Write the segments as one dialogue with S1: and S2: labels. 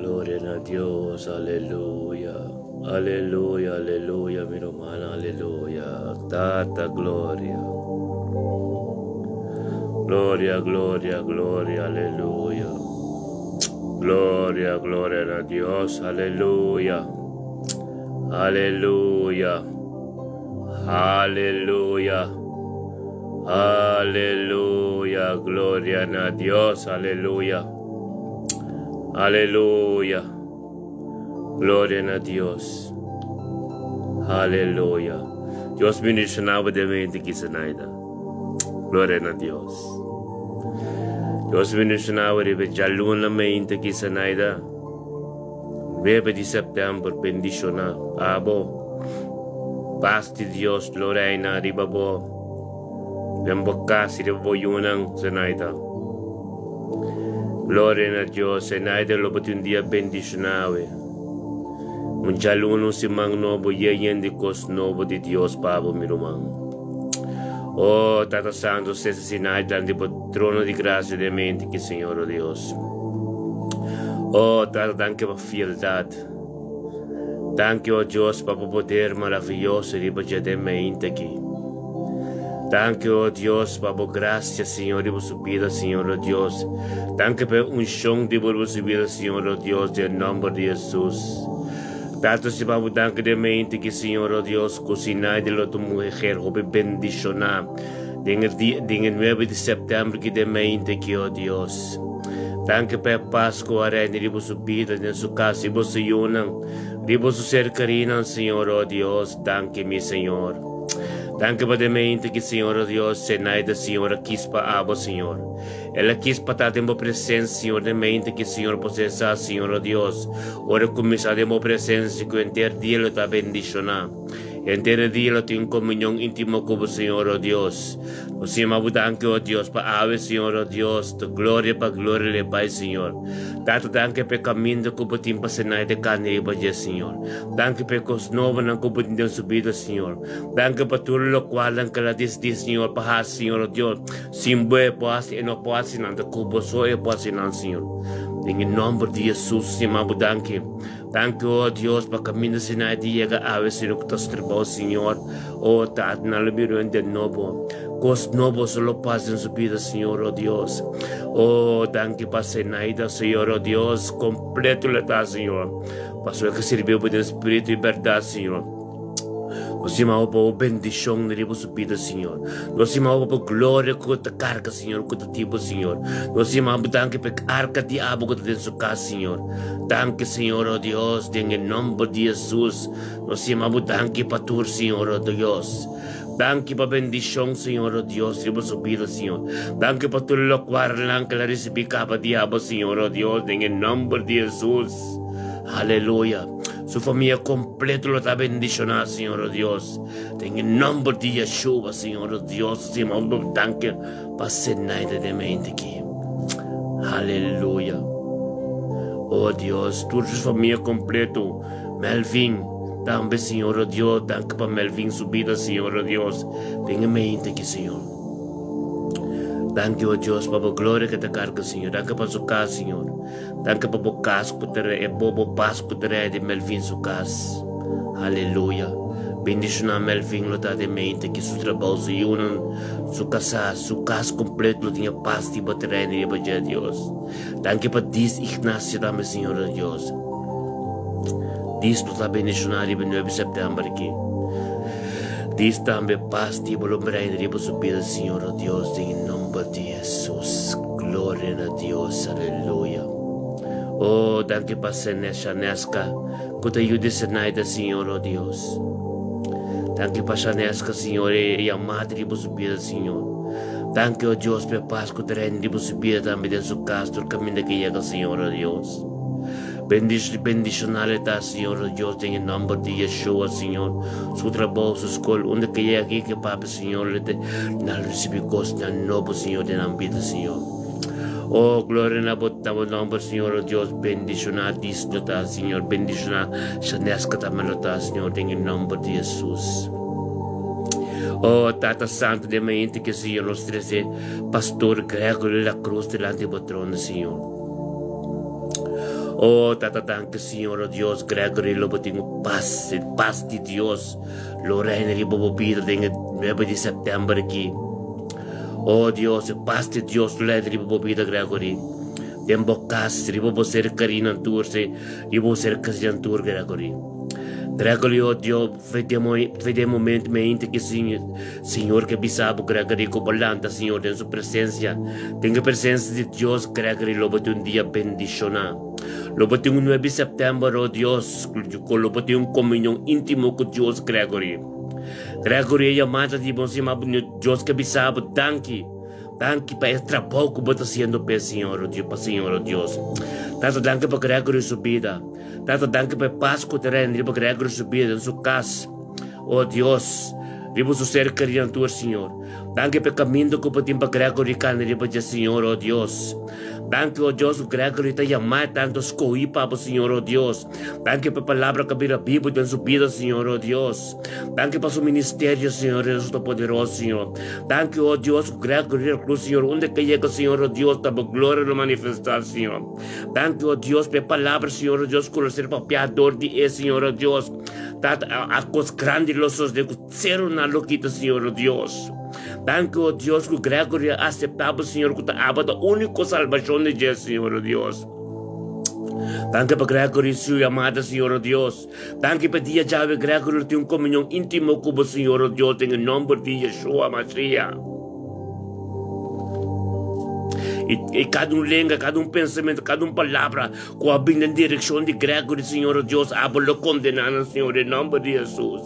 S1: Gloria a Dios, aleluya. Aleluya, aleluya, mi hermana, aleluya. Tata gloria. Gloria, gloria, gloria, aleluya. Gloria, gloria a Dios, aleluya. Aleluya. Aleluya. Aleluya, gloria a Dios, aleluya. Aleluya. Gloria a Dios. Aleluya. Dios bendicionaba de mente que se naida. Gloria a Dios. Dios bendicionaba de jaluna mente que se naida. 9 de setembro bendiciona. Abo. Paz de Dios, gloria a ribabo. Bembocasi de boyunang se naida. Gloria a Dios, se naida lo un día bendicionawe. Munchaluno si mang nobo yeyen de cos nobo de Dios pabo mirumang. Oh, Tata Santo, se naida de trono de gracia de mente que Señor oh Dios. Oh, Tata, danke por fieldad. Danke, oh Dios, por poder maravilloso de mente aquí. Danke, oh Dios, por gracia, Señor, de su vida, Señor, oh Dios. Danke por un shong de su vida, Señor, oh Dios, en nombre de Jesús. Tanto si vamos danke de mente que, Señor, oh Dios, cocinar de la tu mujer, hope bendicionar. Den el 9 de septiembre que de mente que, oh Dios. Danke por Pascua, de su vida, en su casa, y vos ayunan, de su cercanía, Señor, oh Dios. Danke, mi Señor. Danke por de mente que, Señor, oh Dios, se naida, Señor, aqui para abo, Señor. Ela quis para estar em minha presença, Senhor, de mente que, Senhor, possessa, Senhor, oh Deus. Ora começar em minha presença, que o inteiro dia está bendicionar. Inteiro dia eu tenho comunhão íntima com o Senhor, oh Deus. O Senhor, eu danke, oh Deus, para ave, Senhor, oh Deus, de glória para glória de Pai, Senhor. Tanto danke para caminho que o tempo se naida de carne e badia, Senhor. Danke para coisas novas que o tempo subida, Senhor. Danke para tudo o qual que ela diz, Senhor, para Senhor, oh Deus. Simboe, pode e não pode. Nanda kubo soya pasinan Senhor. Em nome de Jesus, Senhor, danke. Danke, oh Deus, para caminho sinai dia que ave Senhor que tas trebou, Senhor. Oh, tá na libero de novo. Cos novos solo paz em sua vida, Senhor, oh Deus. Oh, danke para senaida, Senhor, oh Deus, completo le tá, Senhor. Pastor que serviu por espírito e verdade, Senhor. Nós chamamos por bendição na sua vida, Senhor. Nós chamamos por glória que te carga, Senhor, que te tipo, Senhor. Nós chamamos danke por arca de abo que te tem sua casa, Senhor. Danke, Senhor, oh Deus, em nome de Jesus. Nós chamamos danke para tu, Senhor, oh Deus. Danke para bendição, Senhor, oh Deus, na sua vida, Senhor. Danke para tu lo qual que la recebi capa de abo, Senhor, oh Deus, em nome de Jesus. Aleluia. Su familia completa lo está bendicionada, Señor, oh Dios. En el nombre de Yeshua, Señor, oh Dios. Señor, danke para cenar de mente aquí. Aleluya. Oh Dios, tu familia completa. Melvin, también, Señor, oh Dios. Danke para Melvin su vida, Señor, oh Dios. En mente aquí, Señor. Danke, oh Dios, para la gloria que te carga, Señor. Danke para su casa, Señor. Danke para o caso que te bobo passo que te de Melvin su casa. Aleluia. Bendiciona Melvin lo da de mente que su trabalho se unan su casa completo lo tinha paz de bateria de bateria Dios. Danke para dis Ignacio dame, Señor, oh Dios. Dis lo da bendicionar de 9 de setembro aqui. Diz também paz de volumbre de su vida, Señor, oh Dios, em nome de Jesus. Glória a Deus, aleluia. Oh, danke para Shaneska, que te ayude a cenar, Señor, oh Dios. Danke para Shaneska, Señor, e a madre de su vida, Señor. Danke, oh Dios, por paz que te rende de su vida também de su casa, el camino que llega, Señor, oh Dios. Bendicionale está, Señor, oh Dios, en el nombre de Yeshua, Señor. Su trabajo, su escuela, donde que llega aquí, que Papa, Señor, no recibe cosas, no, Señor, de la vida, Señor. Oh, gloria a tu nombre, Señor, oh Dios, bendicionar, disfrutar, Señor, bendicionar, Shaneska también lo está, Señor, en el nombre de Jesús. Oh, Tata Santo de mente que, Señor, nos trae pastor Gregorio de la cruz delante del trono, Señor. Oh, Tata, danke, Senhor, oh Deus, Gregory, lo tengo paz de Deus. Lo reina riba bobida dengue 9 de setembro aqui. Oh, Deus, paz de Deus, lo reina riba bobida, Gregory. Tempo casa, riba bo ser carina tour, se riba ser casian tour, Gregory. Gregory, oh Deus, fede momento que Senhor, que bisabo, Gregory, com balanta, Senhor, em sua presença. Tenha presença de Deus, Gregory, lo bote dia bendicionar. Lo bote 9 de setembro, oh Deus, lo bote comunhão íntimo com Deus, Gregory. Gregory, a mata de bom cima, Deus que bisabo, danke para esse trabalho que você está fazendo para o Senhor, oh Deus. Tata, danke para Gregory subida. Tata, danke para paz que te rende para Gregory subida em sua casa. Oh Deus, riba su ser criatura, Senhor. Danke para caminho que você tem para Gregory canne riba de Senhor, oh Deus. Danke, oh Deus, o Gregory te chamar tanto escolhi para o Senhor, oh Deus. Danke para a palavra que vira a Bíblia em sua vida, Senhor, oh Deus. Danke para seu ministério, Senhor, Jesus poderoso, Senhor. Danke, oh Deus, o Gregory, Senhor, onde que chega, Senhor, oh Deus, para a glória de manifestar, Senhor. Danke, oh Deus, para a palavra, Senhor, oh Deus, que ser papiador de Senhor, oh Deus. Tata, a coisa grande, los de ser una loquita, Senhor, oh Deus. Danke, oh Deus, que o Gregory aceitava, Senhor, que estava da única salvação de Jesus, Senhor, oh Deus. Danke para Gregory, sua amada, Senhor, oh Deus. Danke para dia já Gregory tem comunhão íntima com o Senhor, oh Deus, em nome de Yeshua Mashiach. E cada lenga, cada pensamento, cada palavra, com a bem na direção de Gregory, Senhor, oh Deus, abra condenar, Senhor, em nome de Jesus.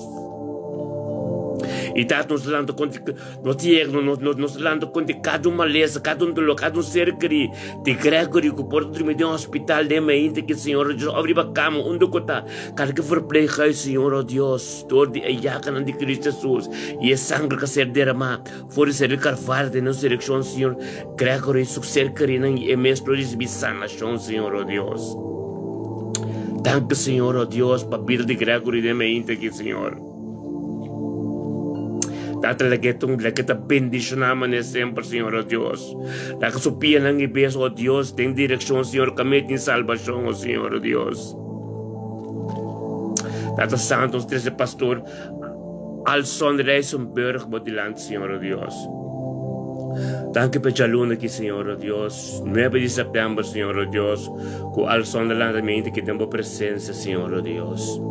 S1: E tá nos falando com nos falando com cada maleza, cada dolor, cada ser querido de Gregory que pode dormir em um hospital de mente que Senhor Deus abre a cama onde está cada que verpleega Senhor oh Deus todo de ayaca de Cristo Jesus e a sangue que ser derramado for ser carvalho de nossa direção Senhor Gregory su ser querido e mesmo receber sanação Senhor oh Deus. Danke Senhor oh Deus para a vida de Gregory de mente que Senhor. Tata lagi kita bendicionamos sempre, Senhor, oh Deus. Lagi supia ng ibes, oh Deus, tem direção, Senhor, kami tem salvação, oh Senhor, oh Deus. Tata Santos, treze pastor, Alson Reisenberg, Botiland, Senhor, oh Deus. Danke per Jaluna aqui, Senhor, oh Deus. 9 de setembro, Senhor, oh Deus, com Alson da Landamento que tem presença, Senhor, oh Deus.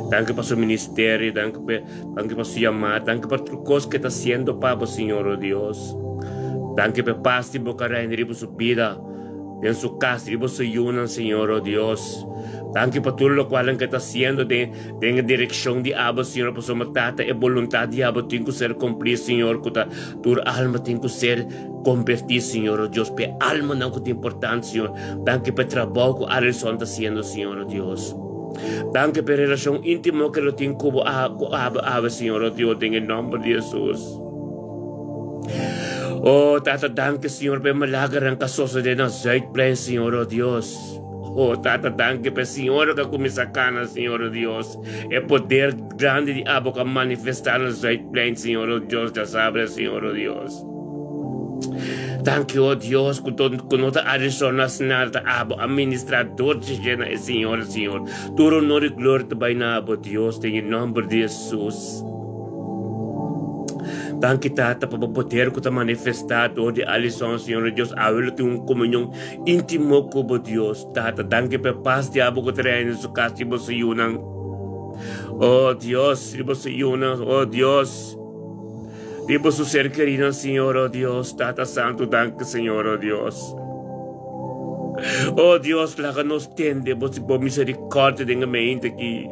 S1: Danke para seu ministério, danke para sua chamada, danke para tudo coisa que está sendo para o Senhor, oh Deus. Danke para paz de boca reina de sua vida, em sua casa, de sua união, Senhor, oh Deus. Danke para tudo o qual que está sendo em direção de Abba, Senhor, para sua matata e vontade de Abba tem que ser cumprida, Senhor, que tua alma tem que ser convertida, Senhor, oh Deus. Para a alma não é importante, Senhor. Danke para o trabalho que a relação está sendo, Senhor, oh Deus. Danke per relação íntima que lo tem com a Senhor, oh Deus, em nome de Jesus. Oh, Tata, danke, Senhor, per malagaran kasoso de na Zuid Plain, Senhor, oh Deus. Oh, Tata, danke per Senhor que começa a cana, Senhor, oh Deus. É poder grande de Abba que manifestar na Zuid Plain, Senhor, oh Deus, já sabe, Senhor, oh Deus. Danke, oh Deus, con nota Arizona Senata, Abo, administrador de Gena, Senhor, Senhor. Tu honor e glória te vai na Abo, Deus, em nome de Jesus. Danke, Tata, para poder que te manifestar de Alison, Senhor, Deus, a ele tem comunhão íntimo com Deus, Tata. Danke, para paz de Abo que te reina em sua casa, e você unam. Oh Deus, e você unam, oh Deus. Tipo su ser querido, Senhor, oh Deus, Tata Santo, danke, Senhor, oh Deus. Oh Deus, laga nos tende, você por misericórdia de mente aqui.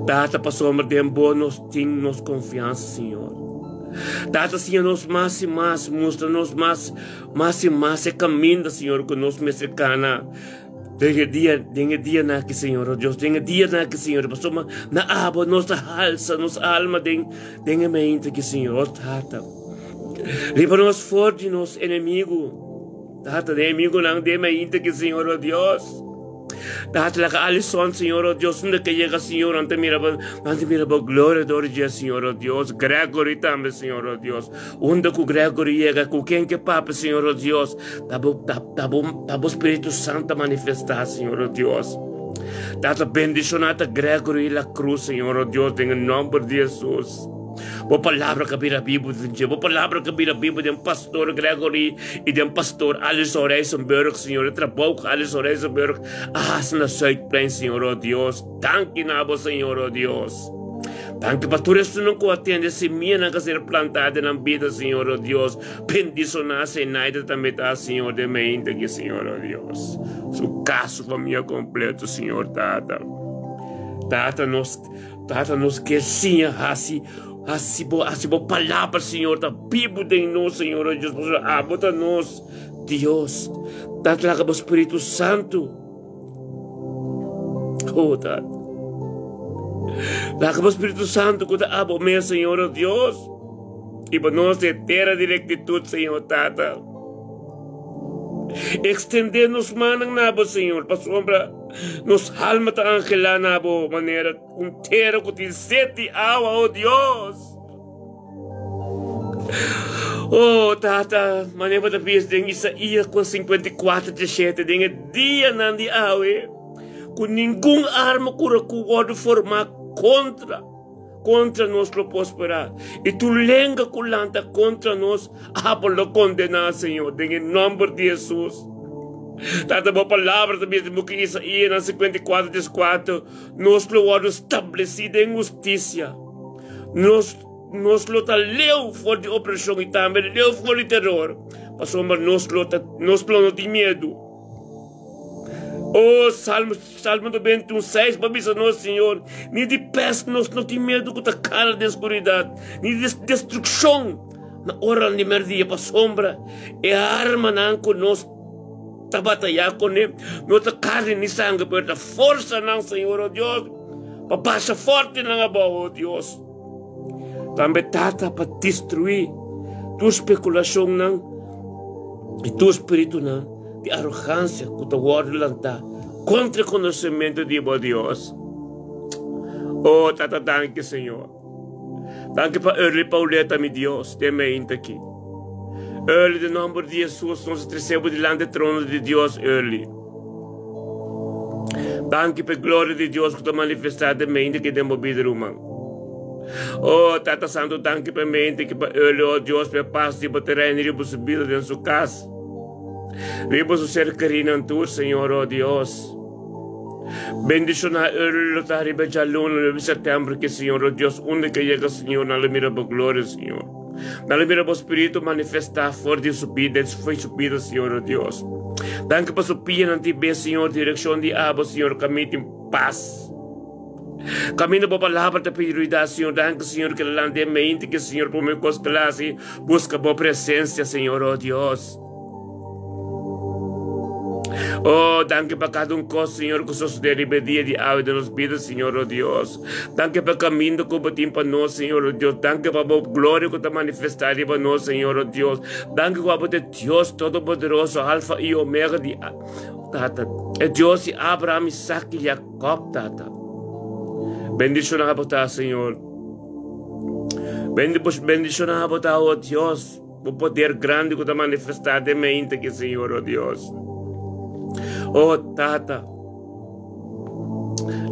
S1: Tata, passou o tempo, nós temos confiança, Senhor. Tata, Senhor, nos mais e mais, mostra-nos mais e mais, caminho, Senhor, que nos mexicana. Dengue dia na que Senhor, oh Deus, dengue dia na que Senhor, pastor, na aba, nossa alça, nossa alma, dengue mente que Senhor, oh Tata. Livra-nos fora de nosso inimigo, Tata, de inimigo não de mente que Senhor, oh Deus. Tata la Alison, Señor, oh Dios, donde que llega, Señor, ante miraba, gloria, gloria, Señor, oh Dios, Gregory también, Señor, oh Dios, donde que Gregory llega, con quien que papa, Señor, oh Dios, tabo Espíritu Santo manifestar, Señor, oh Dios. Tata bendicionata Gregory la cruz, Señor, oh Dios, en el nombre de Jesús. Boa palavra que vira a Bíblia, boa palavra que vira a Bíblia de pastor Gregory e de pastor Alisson Reisenberg, Senhor, trabalho com Alisson Reisenberg, na Zuidplein, Senhor, oh Deus, danke nabo, Senhor, oh Deus. Danke, pastor, isso não atende se minha não ser plantada na vida, Senhor, oh Deus, bendicionar se nada também tá, Senhor, de mente aqui, Senhor, oh Deus. Su caso família completo, Senhor, Tata nos que sim, assim boa palavra, Senhor, da Bíblia de nós, Senhor, oh Deus, bota nós, Deus, Tata lá com o Espírito Santo, oh, Tata, lá com o Espírito Santo, que dá abo meu, Senhor, oh Deus, e para nós é terra de rectitude, Senhor, Tata, extender nos manos, nabo, Senhor, para sombra, nos alma ta angela, nabo, maneira inteira, que tem 7 horas, oh Deus. Oh, Tata, maneira da vez, tem Isaías com 54, 17, tem dia não de awe, com nenhum arma cura que pode formar contra nós lo prosperar. E tu lenga culanta contra nós, lo condenar, Senhor, em nome de Jesus. Tata boa palavra também que Isaías na 54, 14, nós lo vamos estabelecido em justiça. Nós lo tá leu fora de opressão e também leu fora de terror. Passou, mas nós lo não tem medo. Oh, Salmo 21, 6, para dizer nós, Senhor, nem de peste nós não tem medo com a cara de escuridão, nem de destruição na hora de merdia para sombra, e a arma não com nós tá batalhar com ele, não tá carne nem sangue, mas a força não, Senhor, oh Deus, para passar forte na boa, oh Deus, também Tata para destruir tua especulação não, e teu espírito não, de arrogância que tu guarda lantar contra o conhecimento de Deus. Oh, Tata, danke, Senhor. Danke para Early Pauleta, meu Deus, de mente aqui. Early, de nome de Jesus, nós recebemos diante do trono de Deus, Early. Danke para a glória de Deus que tu manifestar de mente que demos vida humana. Oh, Tata Santo, danke para mente que para Early, oh Deus, para paz de terreno e para subida dentro de sua casa. Vemos o ser querido en tu, Señor, oh Dios. Bendicionar el lotario de luna de septiembre, que Señor, oh Dios, donde que llega, Señor, no le mira por gloria, Señor. No le mira por espíritu manifestar fuerte su vida, fue su vida, Señor, oh Dios. Danke por su pie en ti, Señor, dirección de abo, Señor, camino en paz. Camino por palabra de prioridad, Señor. Danke, Señor, que la de mente, que Señor, por mi clase, busca por presencia, Señor, oh Dios. Oh, danke para cada cosa, Señor, que sos de rebeldia de agua de nos vidas, Señor, oh Dios. Danke para caminho que batim para nós, Señor, oh Dios. Danke para a glória que está manifestada para nós, Señor, oh Dios. Danke para Deus Todo-Poderoso, Alfa e Omega de Tata. É Deus de Abraham, Isaac e Jacob, Tata. Bendicionar para Señor. Bendicionar para oh Deus. O poder grande que está manifestado em mente aqui, Señor, oh Deus. Oh, Tata,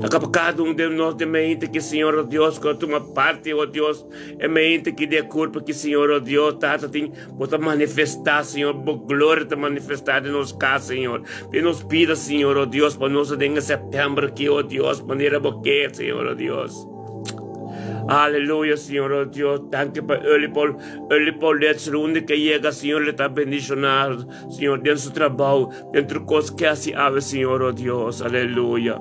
S1: a cada de nós de mente que, Senhor, oh Deus, com a tua parte, oh Deus, é mente que de culpa que, Senhor, oh Deus, Tata, tem para manifestar, Senhor, por glória te manifestar em nos casa, Senhor. Te nos pida, Senhor, oh Deus, para nós em setembro aqui, oh Deus, maneira boquê, Senhor, oh Deus. Aleluya, Señor, oh Dios. Danke para Early Paul runde que llega, Señor, le está bendicionando, Señor, dentro de su trabajo, dentro de cosas que hace, Señor, oh Dios. Aleluya.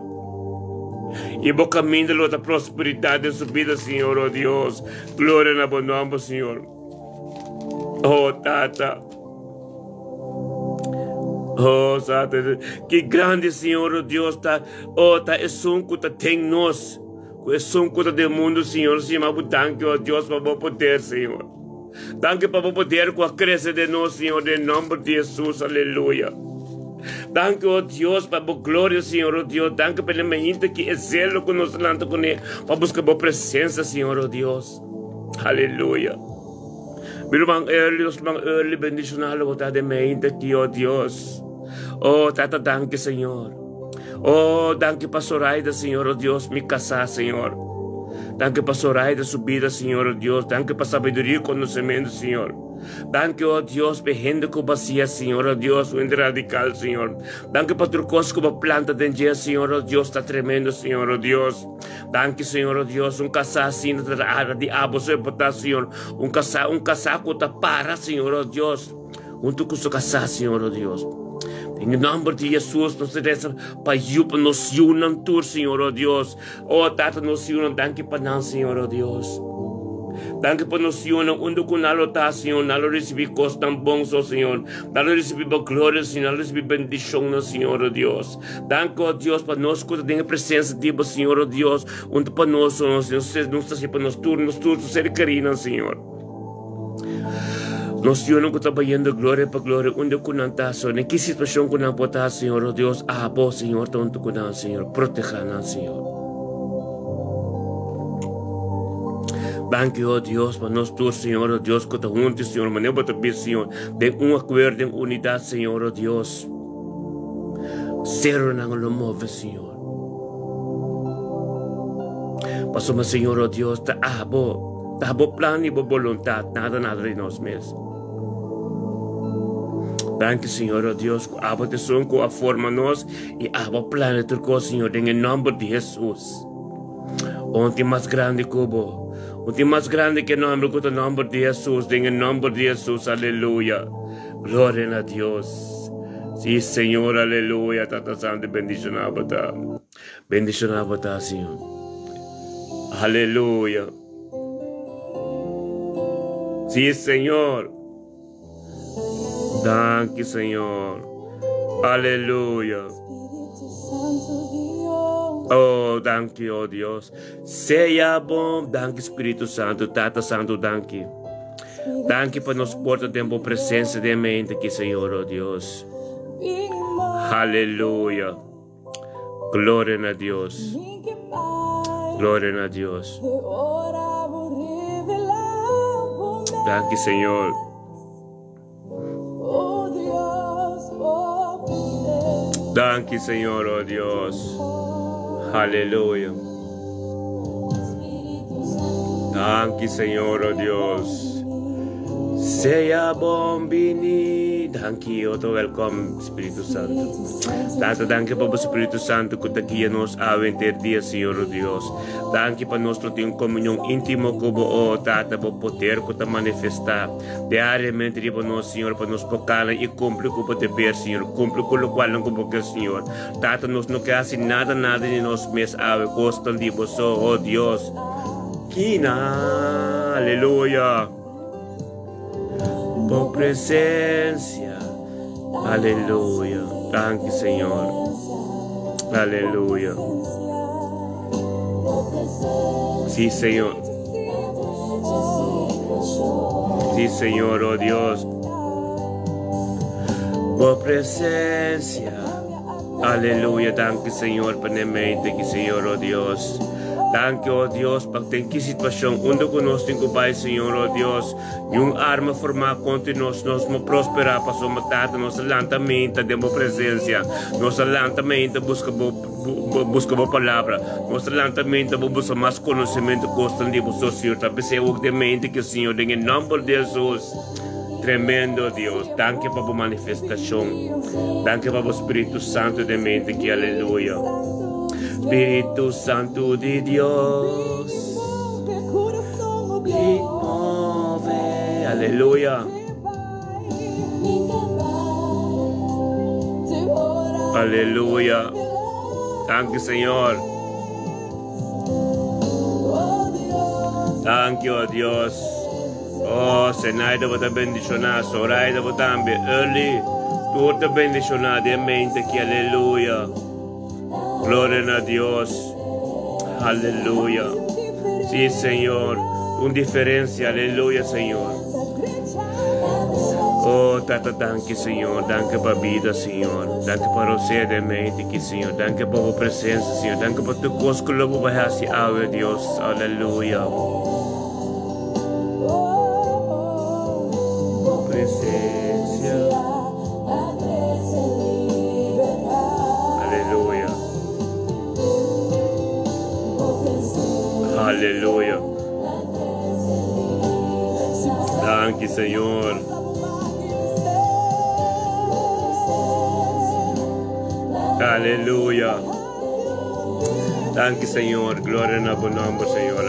S1: Y por camino de la prosperidad de su vida, Señor, oh Dios. Gloria en tu nombre, Señor. Oh, Tata. Oh, Tata. Que grande, Señor, oh Dios, está. Oh, está es un que tem nós. Que são coisas do mundo, Senhor, se chama danke, ó Deus, para o poder, Senhor. Danke para o poder que cresce de nós, Senhor, em nome de Jesus, aleluia. Danke, oh Dios, para tu gloria, Señor, oh Dios. Danke pela mente que é zelo conosco, lanto com ele, para buscar a presença, Senhor, oh Deus. Aleluia. Meu irmão, early, bendicionado, botar de mente aqui, oh Deus. Oh, tata, danke, Senhor. Oh, danke, pastoraida, Senhor, oh Deus, me casar, Senhor. Danke, pastoraida, subida, Senhor, oh Deus. Danke, para sabedoria e conhecimento, Senhor. Danke, oh Deus, behende com bacia, Senhor, oh Deus, o radical, Senhor. Danke, para turcos com a planta de dia, Senhor, oh Deus, está tremendo, Senhor, oh Deus. Danke, Senhor, oh Deus, casar assim, de abo, Senhor, casaco, tá para, Senhor, oh Deus. Junto com o casar, Senhor, oh Deus. Em nome de Jesus, nos resta para nos unam tur, Senhor, oh Deus. Oh, Tata, nos unam, danke para nós, Senhor, oh Deus. Danke para nos unam, onde com nalo tá, Senhor, nalo recebi coisas tão bons, oh Senhor. Nalo recebi glória, Senhor, nalo recebi bendição, Senhor, oh Deus. Danke, oh Deus, para nós, quando tem a presença de Deus, Senhor, oh Deus, onde para nós, Senhor, não está para nós turnos, ser carinho, Senhor. Nós não trabalhando glória para glória, onde com nantaso, em que situação com não botar, Senhor, oh Deus, bom, Senhor, tanto com não, Senhor, proteja-nos, Senhor. Danke, oh Deus, para nós todos, Senhor, oh Deus, que está juntos, Senhor, mas não pode ver, Senhor, de acordo, em unidade, Senhor, oh Deus. Zero não lo move, Senhor. Passamos, Senhor, oh Deus, está bom plano e boa vontade, nada de nós mesmos. Danke, Senhor, oh Deus, que a proteção que a forma nós e a plano de tudo, Senhor, em nome de Jesus. Onde mais grande que o onde mais grande que o nome de Jesus, em nome de Jesus, aleluia. Glória a Deus. Sim, Senhor, aleluia. Tata Santo, bendicionado, Senhor. Aleluia. Sim, Senhor. Danke, Senhor. Aleluia. Oh, danke, oh Deus. Seja bom, danke, Espírito Santo, Tata Santo, danke. Danke por nos porta tempo presença de mente aqui, Senhor, oh Deus. Aleluia. Glória a Deus. Glória a Deus. Danke, Senhor. Danke, Senhor, oh Deus. Aleluia. Danke, Senhor, oh Deus. Seja bom, Bini. Danke, oh, welcome, Espírito Santo. Tanto danke para o Espírito Santo que daqui a nós a ter dia, Senhor, oh Deus. Danke para nós ter uma comunhão íntima com o Tata, para poder que manifestar diariamente para nós, Senhor, para nos focar e cumprir com o dever, Senhor. Cumprir com o qual não cumprir, Senhor. Tata, nós não queremos nada de nós mesmos, a costa de vós, oh Deus. Kina, aleluia. Por presencia, aleluya. Danke, Señor, aleluya. Sí, Señor. Sí, Señor, oh Dios. Por presencia, aleluya. Danke, Señor, permanente, Señor, oh Dios. Danke, oh Deus, para ter que situação onde conosco tem que vai, Senhor, oh Deus, uma arma formada contra nós não prosperar, para matar nossa lantamento de presença, nossa lantamento busca boa palavra, nossa lantamento busca mais conhecimento constante de você, Senhor, talvez seja o de mente que o Senhor, em nome de Jesus, tremendo Deus, danke para a manifestação, danke para o Espírito Santo de mente, que aleluia. Espíritu Santo de Dios, y move, aleluya, aleluya, danke Señor, danke oh Dios, oh Senaida vos bendicionar, Soraida vos también, early, tú te bendicionar de mente que aleluya. Gloria a Dios, aleluya. Sí, Señor, una diferencia, aleluya, Señor. Oh, Tata, danke, Senhor. Danke para a vida, Senhor. Danke para você de mente aqui, Senhor. Danke para a presença, Senhor. Danke para tu conosco, lobo vai assim, ave Deus. Aleluia. Presença. Aleluia. Aleluia. Danke, Senhor. Aleluia. Danke, Senhor. Glória no bom nome, Senhor.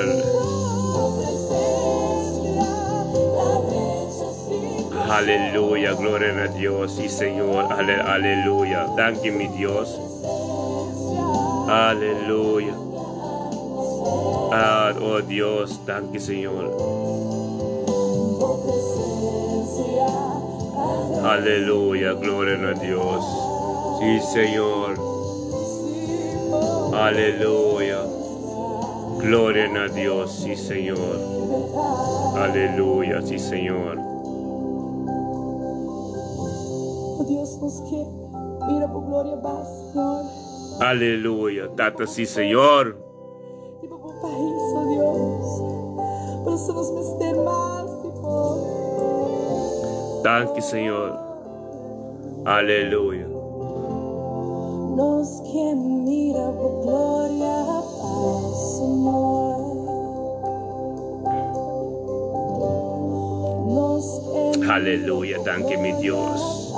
S1: Aleluia. Glória a Deus. Sim, Senhor. Aleluia. Danke, meu Deus. Aleluia. Oh, Deus. Danke, Senhor. Aleluia. Glória a Deus. Sí, Señor. Aleluya. Gloria a Dios. Sí, Señor. Aleluya. Sí, Señor.
S2: Oh Dios, nos que mira por gloria más, Señor.
S1: Aleluya. Tata, sí, Señor.
S2: Y por un país, oh Dios. Por eso nos meter más, tipo.
S1: Danke, Señor. Aleluya.
S2: Nos que mira por gloria paz, Señor.
S1: Aleluya, danke mi Dios.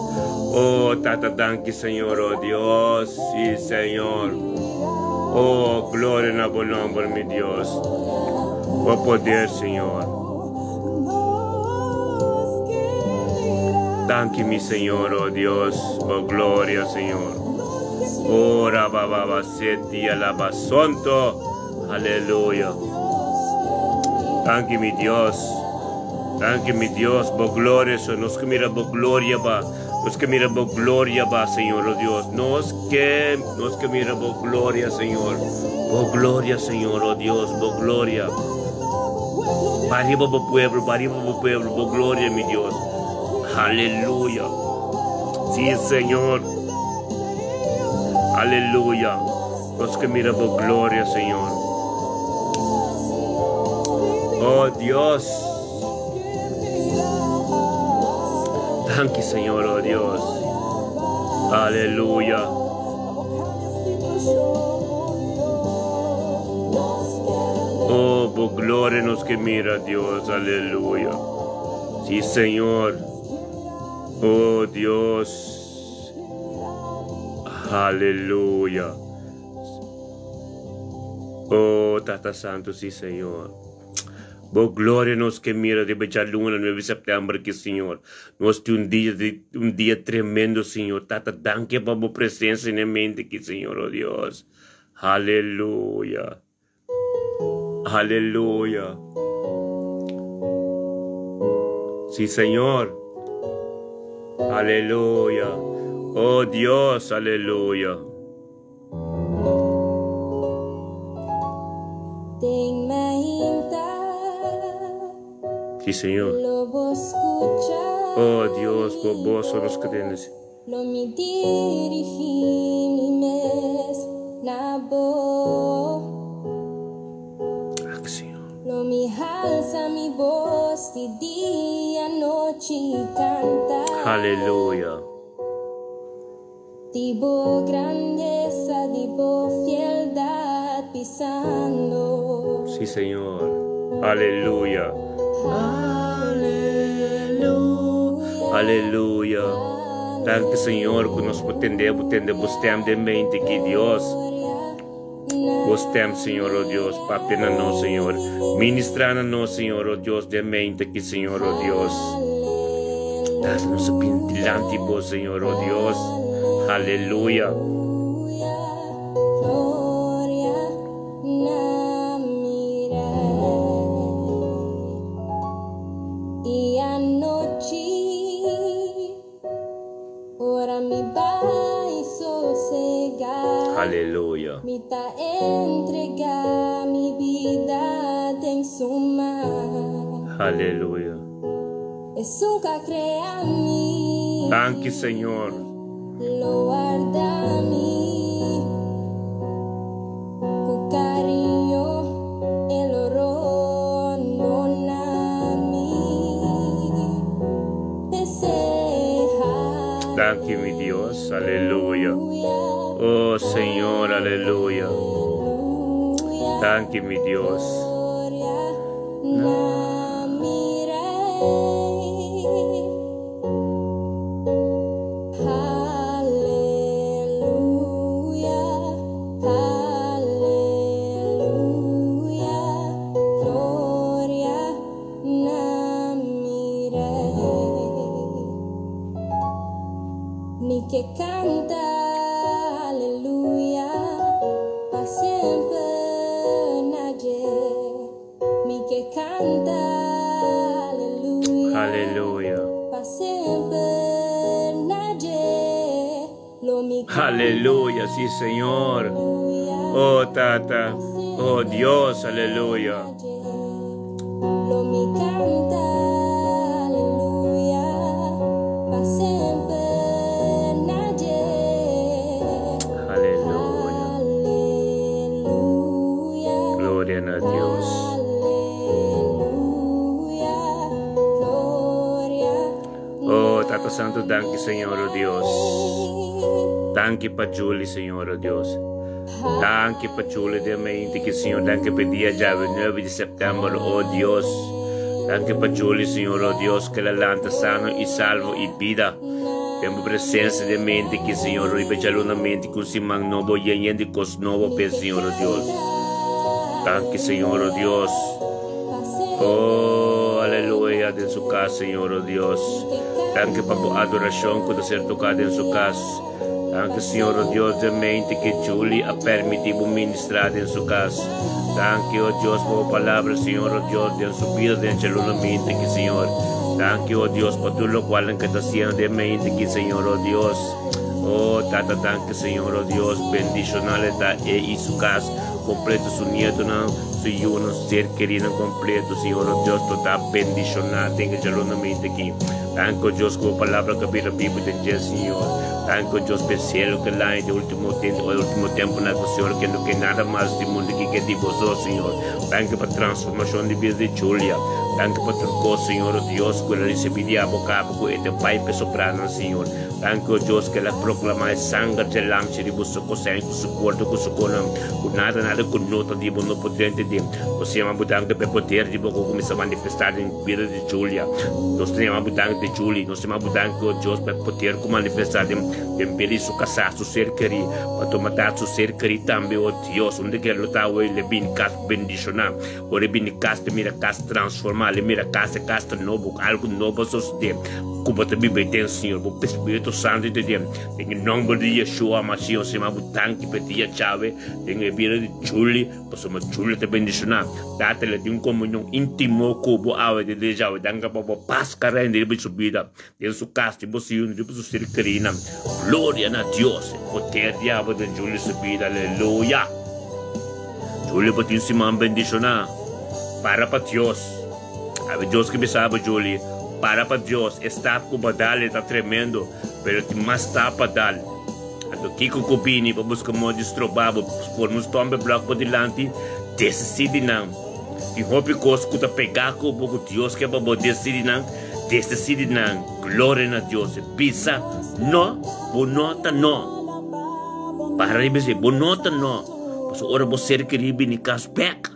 S1: Oh, Tata, danke, Señor, oh Dios, sí, Señor. Oh, gloria en el buen nombre, mi Dios. Oh, poder, Señor. Danke, mi Señor, oh Dios. Oh, gloria, Señor. Oh, rabababa, seti, alabasonto. Aleluya. Danke, mi Dios. Danke, mi Dios, por gloria, nos que mira por gloria, ba. Nos que mira por gloria, ba, Señor, oh Dios. Nos que mira por gloria, Señor. Por gloria, Señor, oh Dios, por gloria. Para arriba por pueblo, por gloria, mi Dios. Aleluya. Sí, Señor. Aleluya. Nos que mira por gloria, Señor. Oh, Dios. Danke, Señor, oh Dios. Aleluya. Oh, por gloria nos que mira, Dios. Aleluya. Sí, Señor. Oh, Dios. Aleluya. Oh, Tata Santo, sí, Señor. Por gloria nos que mira de bechar luna 9 de septiembre que Señor. Nos de un día tremendo, Señor. Tata, danke por tu presencia en la mente que Señor, oh Dios. Aleluya. Aleluya. Sí, Señor. Aleluya. Oh Dios, aleluya. Sí, Señor. Oh Dios, por vos son los creyentes.
S2: Lo mi dirigí mi mes nabo.
S1: Acción.
S2: Lo mi alza mi voz de día noche canta.
S1: Aleluya.
S2: Tipo grandeza, tipo fieldad pisando.
S1: Sí, Señor. Aleluya. Aleluya. Danke, Señor, que nos podemos entender de mente que Dios. Gostem, Senhor, oh Deus, papena nós, Senhor. Ministrando nós, Senhor, oh Deus, de mente que, Senhor, oh Deus. Dá-nos pintilante, oh Senhor, oh Deus. Aleluia. Aleluya.
S2: Me ta entrega mi vida en su mano.
S1: Aleluya. Thank you, Señor.
S2: Lo guardami con cariño e lo perdonami.
S1: Thank you, mi Dios. Aleluya. Oh, Señor, aleluya. Thank you, mi Dios.
S2: Mi que canta aleluya pa siempre nadie. Mi que canta aleluya,
S1: Aleluya.
S2: pa siempre nadie. Lo mi
S1: Aleluya, sí, Señor. Oh, Tata. Oh, Dios, aleluya.
S2: Lo mi canta aleluya pa siempre.
S1: Gloria a Dios. Oh, Tata Santo, thank you, Señor, oh Dios. Thank you pa Julie, Señor, oh Dios. Thank you pa Julie de mente que, Señor, thank you pa dia 9 de setembro, oh Dios. Thank you pa Julie, Señor, oh Dios, que la lanta sano y salvo y vida. Temos presença de mente que, Senhor, e mente que o Simão novo e ainda cos novo, Senhor, oh Deus. Thank you, Senhor, oh Deus. Oh, aleluia, em sua casa, Senhor, oh Deus. Thank you para a adoração que ser tocada em sua casa. Thank you, Senhor, oh Deus, de mente que Julie a permitido ministrar em sua casa. Thank you, oh Deus, por a palavra, Senhor, oh Deus, de sua vida, de mente que, Senhor. Thank you, oh Dios, por todo lo cual en que está haciendo de mente aquí, Señor, oh Dios. Oh, Tata, thank you, Señor, oh Dios. Bendicional está y su casa completo, su nieto, su hijo, su ser querido completo, Señor, oh Dios, toda bendicional, tenga ya la mente aquí. Thank you, Dios, con palabra que viene a Biblia de Señor. Thank you, Dios, especial que la en el último tiempo, na Señor, que no que nada más de mundo que de vos, Señor. Thank you por transformación de vida de Julia. Thank you por tu Señor, oh Dios, que la recibía a boca con este Pai soprano, Señor. Thank you, Dios, que la proclama el sangre de la de vos, con su cuerpo, con su corazón, con nada con nota de vos, no poder entender. Nós temos a para poder de boca começar a manifestar em vida de Julia. Nós temos a de Julie, nós temos a Deus para poder manifestar em vida de sua casa, seu ser querido, para tomar seu ser querido também, oh Deus, onde que ele está, ele vem casa bendicionar, ele vem casa, mira casa transformar, ele mira casa novo, algo novo suceder. Como também tem, Senhor, o Espírito Santo de Deus, em nome de Yeshua, Mashiach, nós temos a pedir a chave, em vida de Julie, para Julie te bendicionar. Dá-te de comunhão íntimo com o ave de Deus, dá-te para o paz carente de sua vida, de sua casa, de sua ser querida. Glória a Deus, poder de ave de Julie sua vida, aleluia. Julie pode ensinar bendicionar, para Deus. A Deus que me sabe, Julie, para Deus, está com badalha, está tremendo, mas mais está para dar. A Kiko Copini, para buscar modo destrobado, por nos tomar bloco por delante, decide não. E roupa coisa que pegar com o Deus que é para decidir não, decide não. Glória a Deus, pisa, não, bonota não. Para dizer, bonota não. Mas ora você queria vir em casa peca.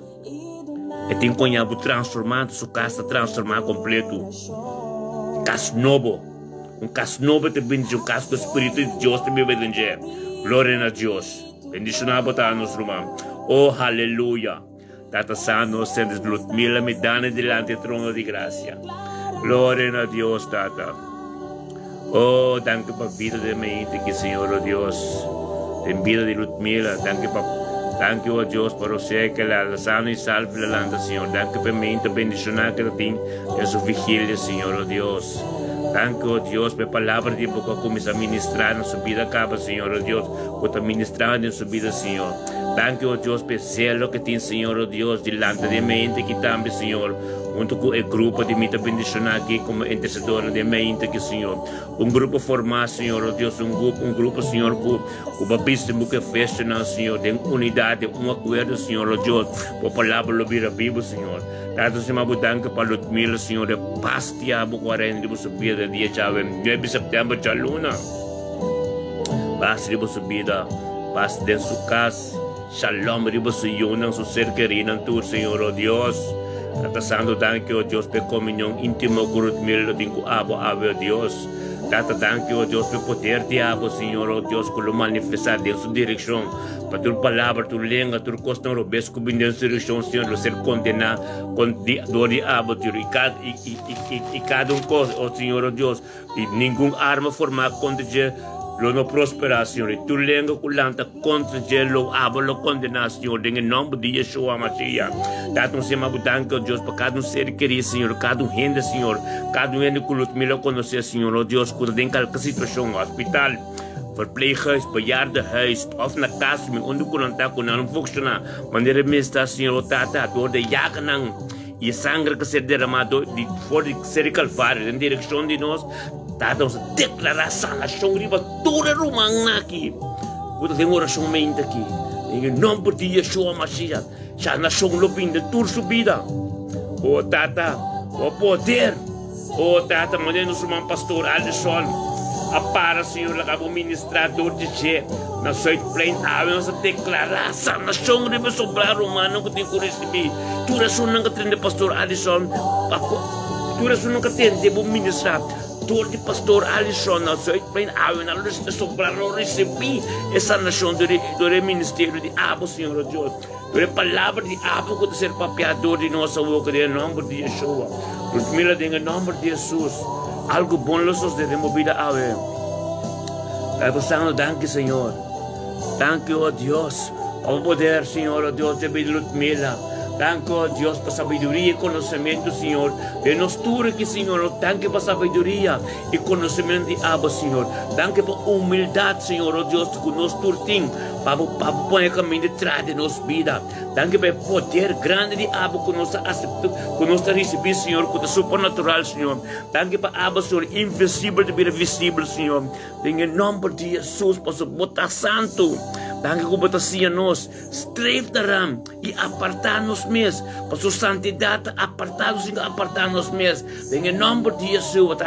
S1: E tem que transformar sua casa, transformar completo. Casa novo. Casa novo te bendice, casa do Espírito de Deus te bendice. Glória a Deus. Bendicionar botar nos irmãos. Oh, aleluia. Tata Santo, sendes Ludmila, me dane delante do trono de graça. Glória a Deus, Tata. Oh, danke para a vida de mente que, Senhor, oh Deus. Tem vida de Ludmila, danke para. Thank you, oh Deus, por você que la sana e salve la landa, Senhor. Thank you por mim, bendicionar que tem em sua vigília, Senhor, oh Deus. Thank you, oh Deus, por palavra de boca começa a ministrar na sua vida, acaba, Senhor, oh Deus, por ministrar em sua vida, Senhor. Danke, oh Dios, por celo que tem, Senhor, oh Dios, delante de mente que também, Senhor, junto com o grupo de mita bendicionar aqui como intercessora de mente aqui, Senhor. Grupo formado, Senhor, oh Deus, grupo, Senhor, com o batismo que fecha, Senhor, de unidade, acordo, Senhor, oh Deus, por palavra do Bíblia, Senhor. Dato se mabudanka para Lutmila, Senhor, de paz tiabo 40 ribu subida dia chave, 9 September chaluna. Paz ribu subida, paz de su casa, shalom ribu suyunang su ser querido, tu, Senhor, oh Deus. Atasando danke, oh Deus, por comunhão íntimo com Lutmila, dingo abo, oh Deus. Tata danke, oh Deus, por poder tiabo, Senhor, oh Deus, com manifestar em sua direção. Para tua palavra, tua língua, tua costa, não besco bem dentro da direção, Senhor, ser condenado com dor de abo, e cada coisa, oh Senhor, oh Deus, e nenhuma arma formada contra Deus, não prosperar, Senhor, e tua língua culanta contra Deus, lo abo, lo condenar, Senhor, em nome de Yeshua Mashiach. Tata um sema budanca, oh Deus, para cada ser querido, Senhor, cada renda, Senhor, cada renda que luta melhor conhecer, Senhor, oh Deus, quando tem qualquer situação, hospital, verpleeghuis, bejaardenhuis, of na casa, onde conta com não funcionar, maneira me está, Senhor, tata, dor de jacanang, e sangue que ser derramado de fora de ser calvário, em direção de nós, tata, nos declaração, a riba toda romana aqui, quando tem oração mente aqui, em nome de Yeshua Mashiach, já na são lupin de toda subida, oh tata, oh poder, oh tata, maneira nos irmão pastor Alisson, para, Senhor, acabou ministrador de G, na sua plain, a nossa declaração, na sua riba sobrar romano que tem que receber. Tu és nunca tem de pastor Alisson, tu és nunca tem de ministrar. Tu de pastor Alisson, na sua plain, a nossa sobrar não receber essa nação do ministério de Abo, Senhor Deus. Por a palavra de Abo que ser papeador de nossa boca, em nome de Yeshua. Por mim, em nome de Jesus. Algo bom los de removida a ver. Estamos danke, Senhor. Danke, oh Deus. Ao poder, Senhor, oh Deus, de Lutmila. Danke, oh Deus, para sabedoria e conhecimento, Senhor. De nós tudo aqui, Senhor. Danke para sabedoria e conhecimento de Abba, Senhor. Danke para humildade, Senhor, oh Deus, que nós tudo temos. Para pôr o caminho de trás de nossa vida. Danke para poder grande de Abba que nós recebemos, Senhor, que é supernatural, Senhor. Danke para Abba, Senhor, invisível de vida visível, Senhor. Em nome de Jesus, para botar santo. Danke que botar assim a nós. Streif daram e apartar-nos mesmo. Para sua santidade, apartar-nos mesmo. Em nome de Jesus,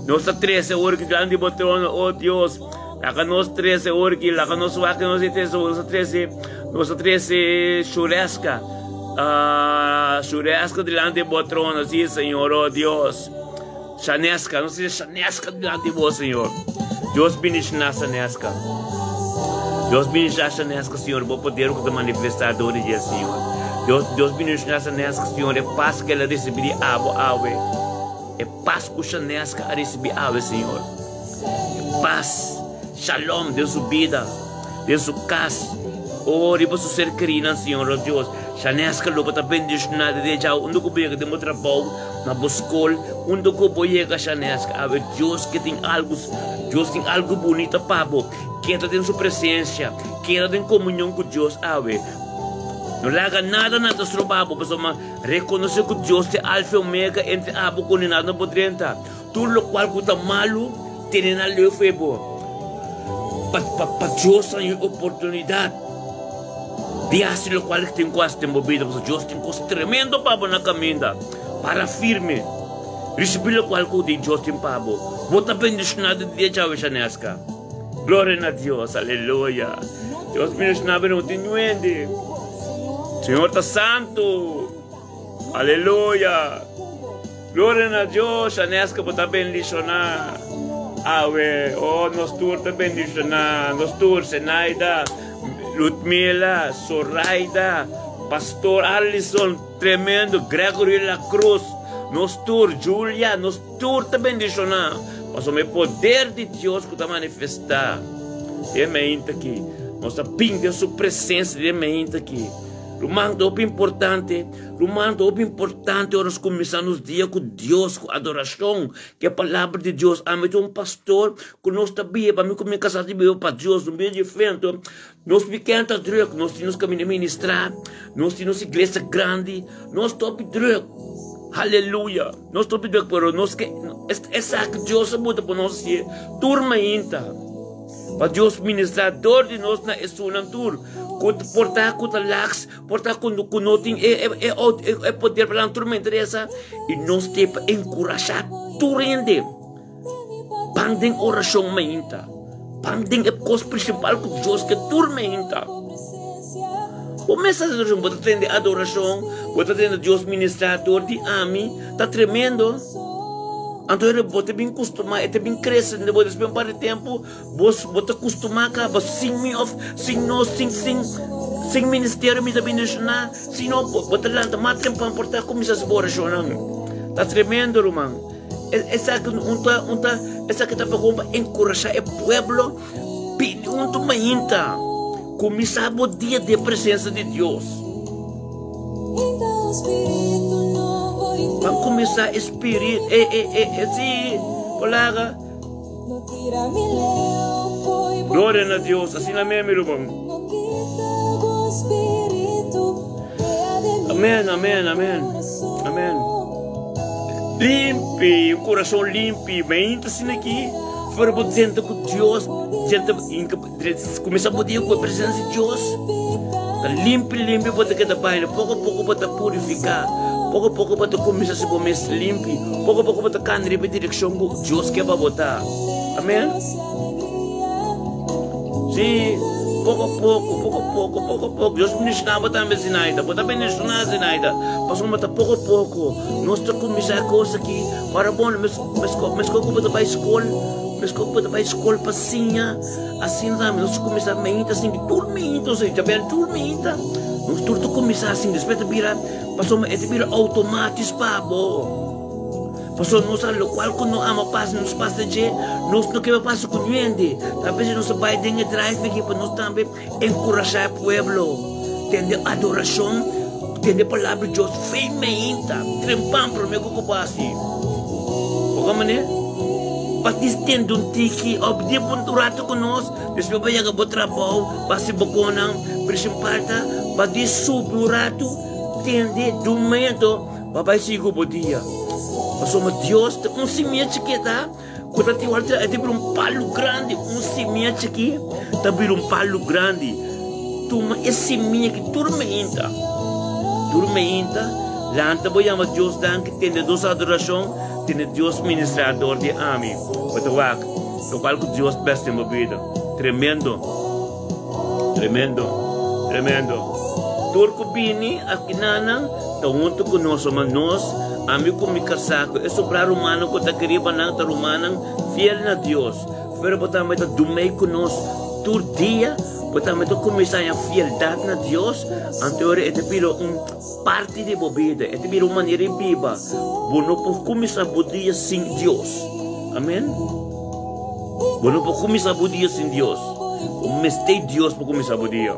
S1: nossa 13 horas que grande botrona, oh Deus. Lá nós 13 horas, lá nós vaca, nós 13 churrasca. Churrasca delante de botrona, sim, Senhor, oh Deus. Chanesca, não seja chanesca delante de vós, Senhor. Deus bendice na chanesca. Deus bendice a chanesca, Senhor, vou poder o manifestador de Deus, Senhor. Deus bendice na chanesca, Senhor, é paz que ela recebe de ave. É paz que a chanesca recebe ave, Senhor. É paz. Shalom, de sua vida, de sua casa. Oh, riba su ser querido, Senhor, oh Deus. Chanesca lupa ta bendicionada de já, onde que boiega de meu trabalho, na buscol, onde que boiega chanesca. Ave Deus que tem algo bonito para você. Queda em sua presença, queda em comunhão com Deus, ave. Não larga nada na tua babo, pessoal, reconhecer que Deus é alfa e omega entre abo com nada não pode entrar. Tudo o qual está malo, tem na lei foi bom. Para Deus tem oportunidade. Dias lo qual tem quase tempo vida, mas Deus tem coisa tremendo para na caminha, para firme. Receber lo qual que Deus tem para você. Bota bendicionado de dia chave chanesca. Glória a Deus, aleluia. Deus bendicionado não tem duende. Senhor está santo. Aleluia. Glória a Deus, chanesca bota bendicionado. Ave, oh, nos tur te bendicionar, nos tur Senaida, Lutmila, Zoraida, Pastor Alisson, tremendo, Gregory La Cruz, nos tur Julia, nos tur te bendicionar, mas o poder de Deus que está manifestar, de mente aqui, nossa pinta sua presença de mente aqui, Rumang top importante, nós começamos o dia com Deus, com adoração, que é a palavra de Deus. Amém. Um pastor, que nós também, para mim, como casar de Deus, para Deus, no meio de frente, nós pequenos druk, nós temos que ministrar, nós temos igreja grande, nós top druk. Aleluia. Nós top druk, pero nós que, essa que Deus muda para nós, turma ainda. Para Deus ministrar, dor de nós na esunan tur. Portar com a lax, portar com o noting, é poder para a turma interessa. E nós temos que encorajar turende. Pandem oração mainta. Pandem é coisa principal que Deus que turma ainda. Começa a adoração, pode atender adoração, pode atender Deus ministrador de ami, tá tremendo. Então, você bem acostumado, é bem crescendo, depois de um par de tempo, você acostumar com você sem ministério, me também não, se não, você lá, mais tempo para portar como isso se oração. Tá tremendo, irmão. Essa que tá para encorajar o povo, um mainta, começar o dia de presença de Deus. Para começar a espírito, sim, colega. Glória a Deus, assim é mesmo, irmão. Amém, amém, amém, amém. Limpe, o coração limpe, bem assim aqui. Fora por dentro com Deus, começar a poder com a presença de Deus. Limpe, pode que da baile, pouco a pouco pode purificar. Pouco a pouco para começar a se comer limpo, pouco a pouco para caminhar na direção que Deus quer para botar. Amém? Sim, pouco a pouco. Deus me ensinava também Zinaida, pode também ensinar Zinaida. Passamos a pouco a pouco. Nós estamos começar a coisa aqui, para bom, mas como para a escola, mas como para a escola passinha, assim também nós começamos a mente assim, dormindo, já bem dormindo. Nós tudo começar assim, depois de virar, passou a virar automático para bo. Passou nós a local quando não ama paz, nos passa de, nós não quer passar com ninguém. Talvez nós vai dentro de drive aqui para nós também encorajar o povo, entender adoração, entender a palavra de Deus, feimenta, trempam para mim que passa. Como mané? Patistendo um tiki, obter um rato conosco, depois vai chegar para o trabalho, passa boconang, principalta, para subir o rato, tende do momento, papai sigo o dia. Passou Deus, semente que está, quando tem um palo grande, semente aqui, também um palo grande. Toma esse semente que tormenta, lá então vou chamar Deus dan que tem Deus adoração, tem Deus ministrador de ami. Betul lo qual que Deus besta em minha vida, tremendo. Turco bini aqui nanang, taunto conosco mas nós, amigo me casaco, é sobrar humano que tá querido nang ta rumanang fiel na Deus. Pero botamos ito dumay conosco tur dia, botamos ito começar a fieldade na Deus, anterior ito pilo parte de bobida, ito pilo maneira viva, bono por começar o dia sem Deus. Amém? Bono por começar o dia sem Deus. O mestei Deus por começar o dia.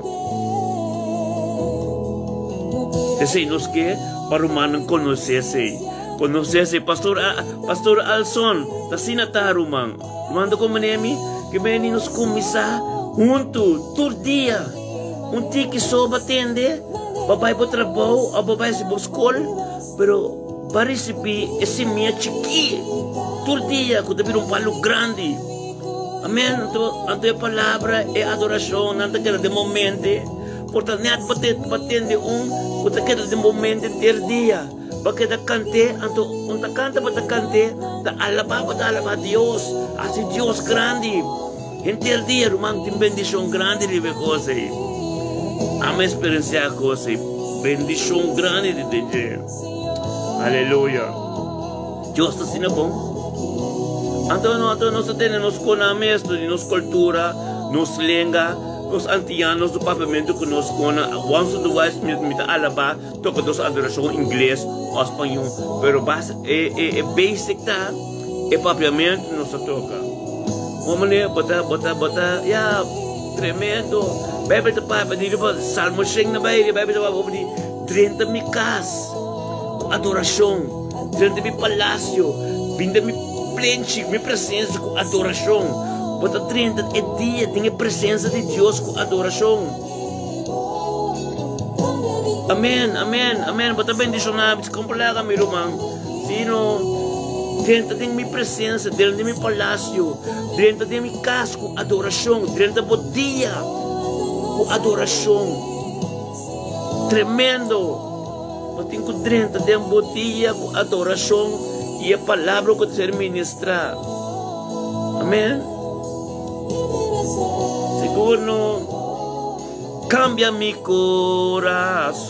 S1: Esse nos que para o humano conhecesse pastor Alson da sinataru man manda como nemi que vem nos começar junto todo dia tiki só batende papai para trabalho ou papai se buscar pero para receber esse minha chiqui todo dia que deve palo grande amém então a palavra é adoração não tem que de momento. Portanto, nem batende porque queda de momento ter dia. Porque da cante, anto canta para cante, da alaba Deus, assim Deus grande. Em ter dia, irmão, tem bendição grande de ver coisa. Amo experienciar coisa, bendição grande de Deus. Aleluia. Deus está sendo bom. Então nós temos conhecimento de nossa cultura, nossa língua. Os antianos do papamento que nos conhecem, once do wise me alaba, toca dos adoração inglês ou espanhol, pero é basic tá, é papamento nos toca. Como né, bota, tremendo. Bebe de pai, pedi para Salmo 5 na baile, bebe de pai, 30 mil casas, adoração, 30 mil palácio, 20 mil plenche, minha presença com adoração. Bota 30 é dia, tem a presença de Deus com adoração. Amém, amém, amém. Bota bendição na vida, complexa, meu irmão. Sino, dentro de minha presença, dentro de meu palácio, dentro de minha casa com adoração, dentro do dia com adoração. Tremendo. Eu tenho dentro de um dia com adoração e a palavra que ser ministrar. Amém? Seguro, cambia meu coração,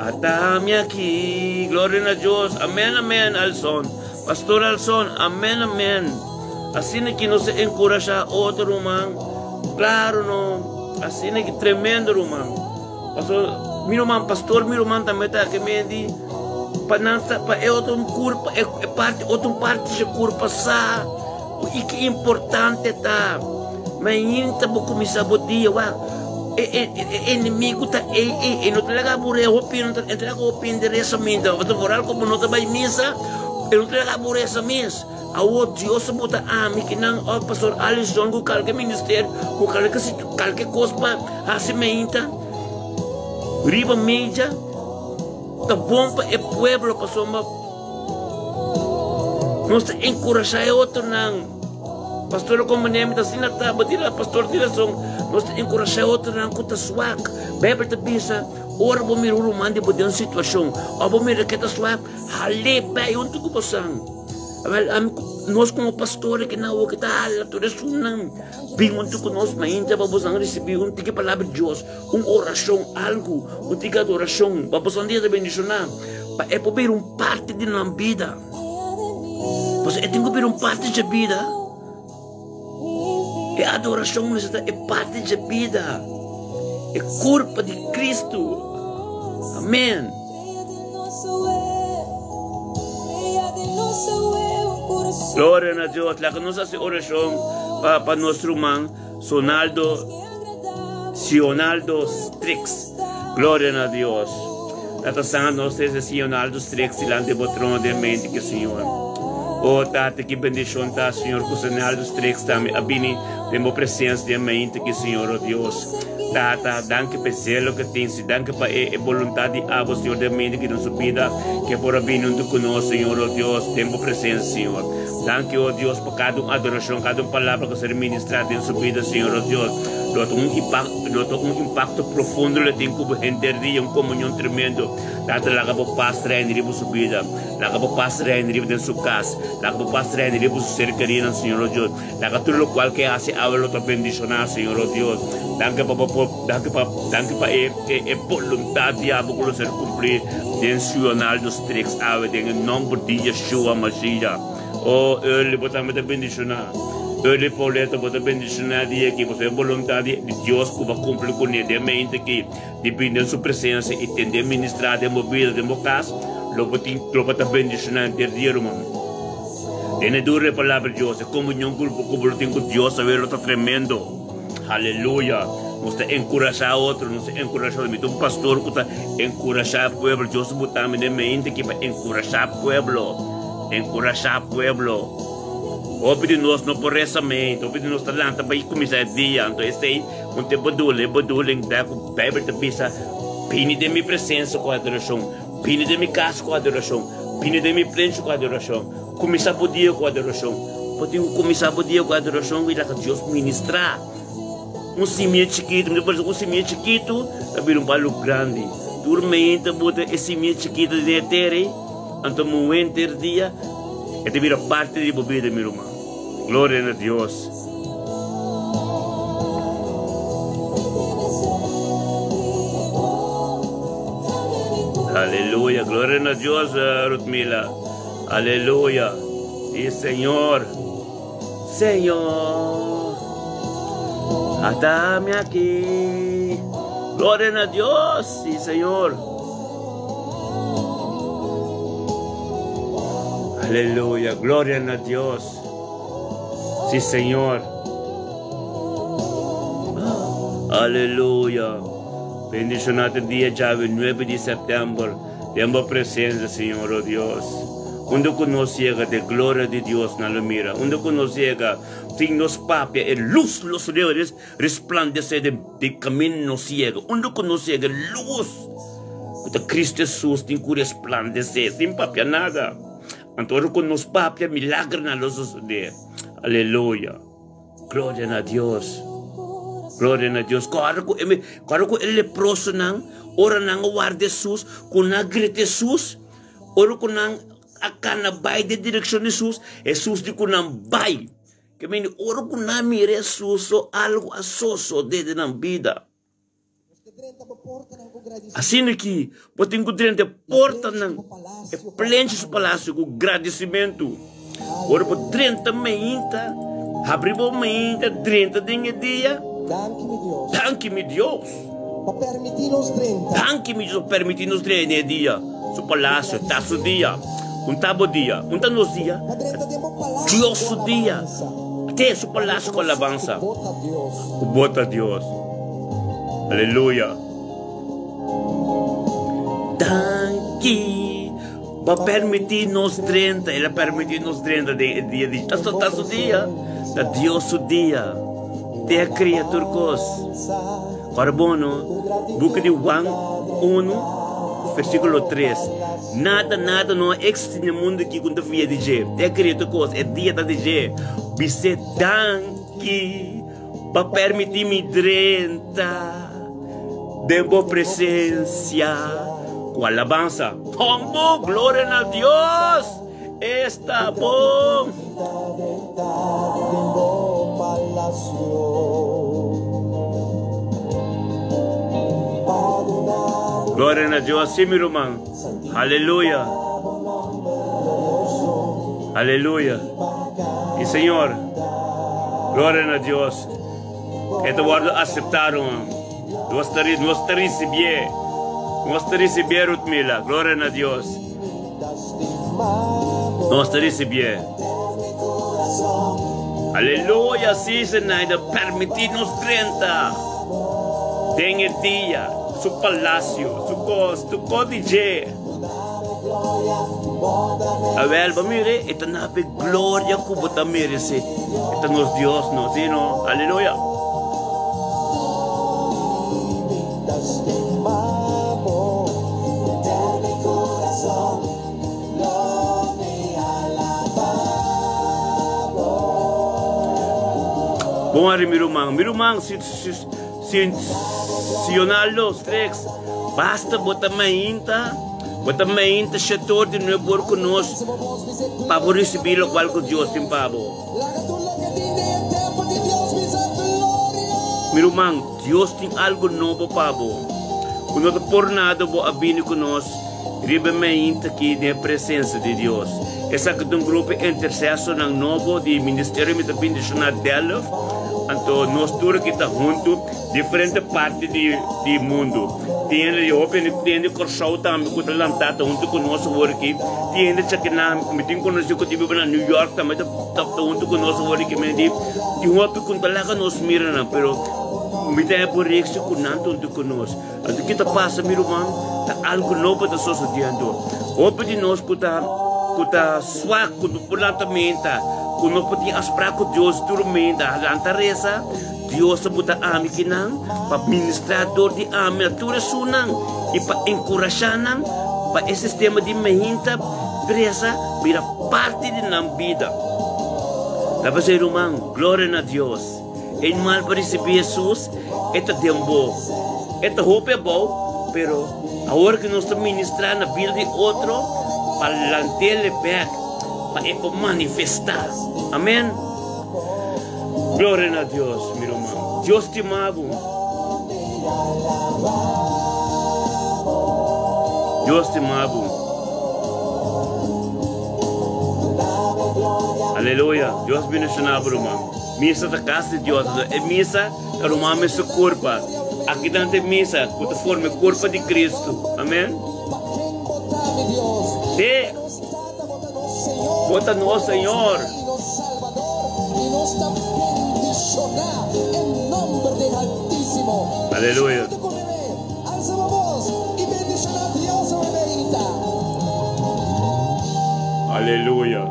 S1: atame aqui, glória a Deus, amém, amém, Alson, pastor Alson, amém, amém. Assim é que nos encoraja outro irmão, claro, não, assim é que tremendo, irmão. Pastor, meu irmão também está aqui, me diz, é outra curva, é outra parte de curva, e que importante está. Mas ainda vou começar a dia, inimigo está aí, não te leva a morrer, não te leva a opinião dessa mente, vou te orar como não te vai missa, não te leva a morrer essa missa. A outro Deus se bota a mim que não, o pastor Alisson, com qualquer ministério, com qualquer coisa para a semente, riba mídia, tá bom para o povo, pastor, mas nós encorajar outro não. Pastor, como nem está assim, tá, batida, pastor, direção, nós encorajar outro não, com a suaca, bebe te pensa, ora vou me rumar de uma situação, ou vou me requetar suaca, hale, bem, onde tu passando? Nós como pastor que não que tá lá tudo isso não bem muito conosco mas ainda vamos receber um tique palavra de Deus oração algo tique adoração vamos um dia de bendicionar é para ver parte de nossa vida você tem que ver parte da vida é adoração é parte da vida é corpo de Cristo amém. Glória a Deus, lá que nós fazemos oração para nosso irmão Sionaldo Strix. Glória a Deus. Nós estamos nós Sionaldo Strix diante do trono de mente que Senhor. Oh, Tata, que bendição tá, Senhor, que o Sionaldo Strix também abini temos presença de mente que Senhor, oh Deus. Tata, danke per cielo que tem, danke para a vontade de Abo, Senhor, de mente que nos vida, que por abrir junto conosco, Senhor, oh Deus, temos presença, Senhor. Danke, oh Deus, por cada adoração, cada palavra que será ministrada em sua vida, Senhor, oh Deus. Nota um impacto profundo, ele tem como entendia, comunhão tremendo. Tata, lá que vou passar em riba sua vida, lá que vou passar em riba de sua casa, lá que vou passar em riba sua cercaria, Senhor, oh Deus. Lá que tudo o qual que hace, habla outra bendicionar, Senhor, oh Deus. Danke para a vontade de Abo que ser cumprir, den Sionaldo Strix, em nome de Yeshua Mashiach. Oh, ele botamos a bendicionar. Ele Pauleta bota bendicionar dia que você é vontade de Deus que vai cumprir com ele. Mente que depende da sua presença e tem de ministrar de uma vida, de uma casa. Lo bota bendicionar ter dia, irmão. Tem dura a palavra de Deus. É comunhão com Deus, a ver, está tremendo. Aleluia. Nós encorajar outro, nós encorajar um pastor que está encorajar o povo. Deus botar na mente que vai encorajar o povo. Encorajar o povo. Obede nós não por essa mente, obede nós talento para começar o dia. Então esse aí, um tempo badulho, dá com Bíblia de pisa, pine de minha presença com a adoração, pine de minha casa com a adoração, pine de minha frente com a adoração, começar o dia com a adoração, pode começar o dia com a adoração e lá que Deus ministrar. Um semente chiquito, depois um semente chiquito, vai um balo grande. Dormente, bota esse semente chiquito de terra, então momento do dia, é de vir a parte de vida, meu irmão. Glória a Deus. Aleluia. Glória a Deus, Rutmila. Aleluia. Sí, Senhor. Senhor. Atame aqui. Glória a Deus. Sí, Senhor. Aleluya, gloria a Dios. Sí, Señor. Aleluya. Bendición natin día Jave, 9 de septiembre. Tiempo presencia, Señor, oh Dios. Onde conociera de gloria de Dios na la mira. Onde conociera fin nos papia e luz los leones resplandece de camino ciego. Onde conociera luz. Kuta Cristo Jesus tem que resplandecer. Sem papia nada. Antoro con nos papia milagre na los suceder. Aleluya. Gloria a Dios. Gloria a Deus. Claro que ele leproso nang, ora nang guarda Jesus, kuna grite Jesus, ora kunang akana bay de direção de Jesus, Jesus di kunang bay. Que meni ora kuna mire Jesus so algo asoso de na vida. Assim aqui, botem com dentro porta nang, e plente o palácio com agradecimento. Ora por 30 meinta, abriu meinta 30 dia. Danke-me Deus. Danke-me Deus permitir-nos treinar dia. Su palácio, está su dia. Tabo dia. Tá nos dia. Deus su dia. Até su palácio com alabança. Bota Deus. Aleluia. Danke. Para permitir-nos 30. Ele permitir-nos 30 dia. Está su dia. Da Deus su dia. Te criatura cos. Carbono, book de Juan 1, versículo 3. Nada não existe no mundo que quando via dizer. Te criatura cos, é dia da dizer. Bise danke para permitir-me 30 de boa presença com alabança. Como glória a Deus. Está bom. Glória a Deus, sim, meu irmão. Aleluia. Aleluia. E Senhor, glória a Deus. Este guarda aceitaram. Nós te receber o milagre. Glória a Deus. Nós te receber. Aleluia, sim, Senhor, permitir-nos 30. Tenha dia, su palácio, su cos, tu códice. A ver, mire, esta nave gloria que você merece. Esta nos Dios, no, sí, no, aleluya. Bom, meu irmão, se los três, basta botar mainta, setor de não por conosco, para receber o qual que Deus tem para meu irmão, Deus tem algo novo para quando não por nada vou abrir conosco, riba mainta aqui na presença de Deus. Essa que é um grupo intercessor novo de Ministério Metabindicional dela. Então, nós todos que estamos juntos, diferentes partes do mundo. Tem corção também, que está lançado junto conosco aqui. Tem que me tem conhecido que vive na New York também, está junto conosco aqui. E uma pergunta lá que nós miramos, mas me tem por isso que não junto conosco. Então, o que está passando, meu irmão, está algo novo está sucedendo. Opa de nós que está suaco do plantamento. Quando nós podemos esperar que Deus dormenda a antareza, Deus buta ami kinang, para ministrador de ami natura sunang, e para encorajar nang, para esse sistema de mehinta presa vira parte de nossa vida. Dapat ser irmão, glória a Deus. Em mal para receber Jesus, esta tempo, esta roupa é bom, pero agora que nós estamos ministrando na vida de outro, para lanter-lhe back, para manifestar. Amém? Glória a Deus, meu irmão. Deus te ama. Deus te ama. Aleluia. Deus bendicionado, irmão. Missa da casa de Deus. É missa que o irmão é seu corpo. Aqui dentro é missa que forma o corpo de Cristo. Amém? Sim. Bota no Senhor.
S2: Nos bendicionar en nombre del Altísimo.
S1: Aleluya.
S3: Junto con me, alza la voz y bendición a Dios emerita.
S1: Aleluya.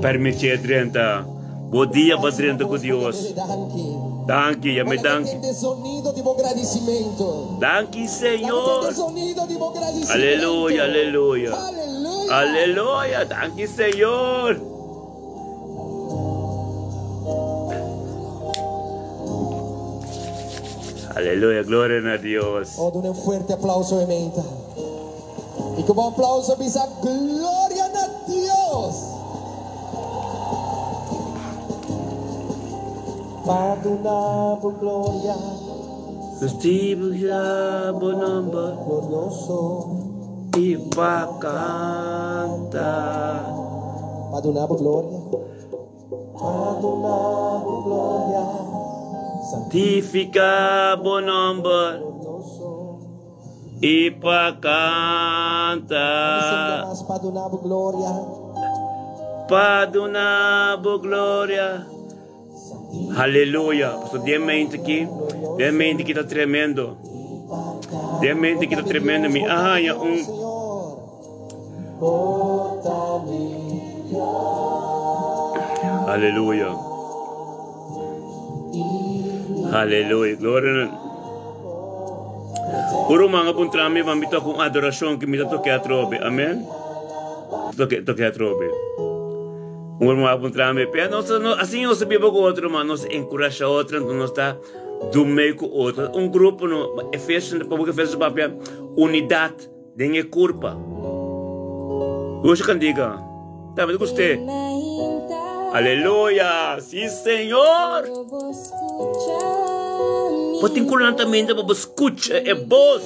S1: Permite 30. Bom dia para 30 com Deus. Danke, ya me danke. Danke, Senhor. Aleluya, aleluya. Aleluya, danke, Senhor. Aleluya, gloria a Dios.
S3: Oh, done un fuerte aplauso a Menta. Y como aplauso bisa gloria a Dios. Paduna por gloria.
S1: Festivo ya bonamba.
S3: Glorioso.
S1: E pa canta.
S3: Paduna por gloria. Paduna por gloria.
S1: Santifica bonamba. E pa canta.
S3: Paduna por gloria.
S1: Paduna por gloria. Aleluia. Pastor, tem mente aqui. Tem mente que está tremendo. Tem mente que está tremendo. Me arranha Aleluia. Aleluia. Glória. Puro mga puntrami, mamito akong adorasyon que me toque a trobe. Amém? Toque a trobe. Uma puntrami. Assim nós sabemos com o outro, mas nós encoraja outro, então nós está do meio com o outro. Grupo, no Efésios, como que fez o papel, unidade, nem é culpa. Hoje que diga, tá vendo gostei? Aleluia, sim, Senhor. Pode encorajar também, para escutar é voz.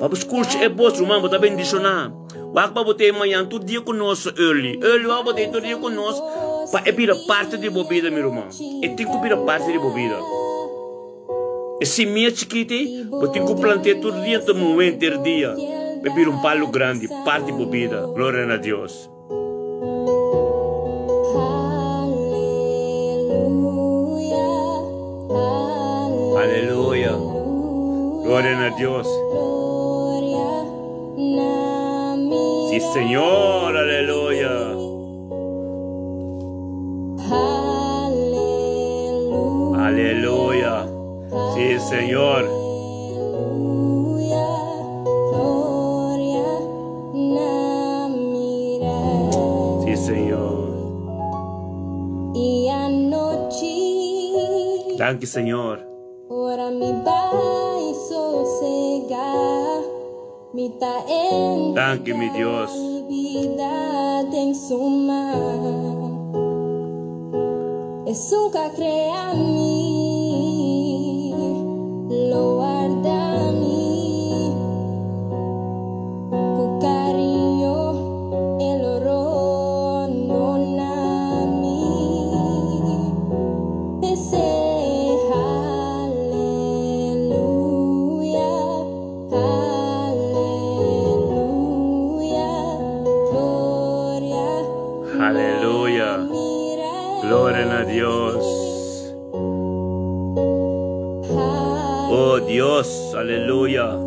S1: Para escutar é voz, irmão, para bendicionar. Wak pa bote manhã todo dia conosco early wak bote todo dia conosco para vir a parte de bebida, meu irmão. E tem que vir a parte de bebida. E se minha chiquita, eu tenho que plantar todo dia, todo momento, ter dia, beber palo grande, parte de bebida. Glória a Deus. Aleluia. Glória a Deus. Sí, Señor, aleluya. Aleluya. Sí, Señor. Sí, Señor. Danke, Señor.
S2: Ora mi vai sossegar.
S1: Danke, mi Dios.
S2: Es un que crea mí, lo guarda mí, con cariño el oro no na mí. Ese
S1: aleluya. Gloria a Dios. Oh Dios, aleluya.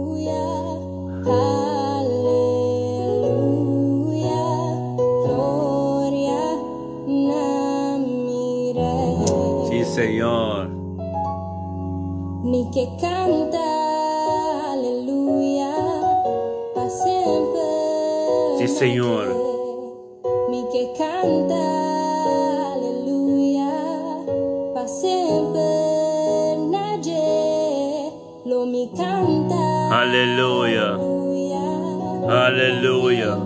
S1: Sí, Señor.
S2: Ni que canta, aleluya, para siempre.
S1: Sí, Señor.
S2: Mi que canta, aleluya, para siempre. Nadie lo mi canta.
S1: Aleluya. Aleluya.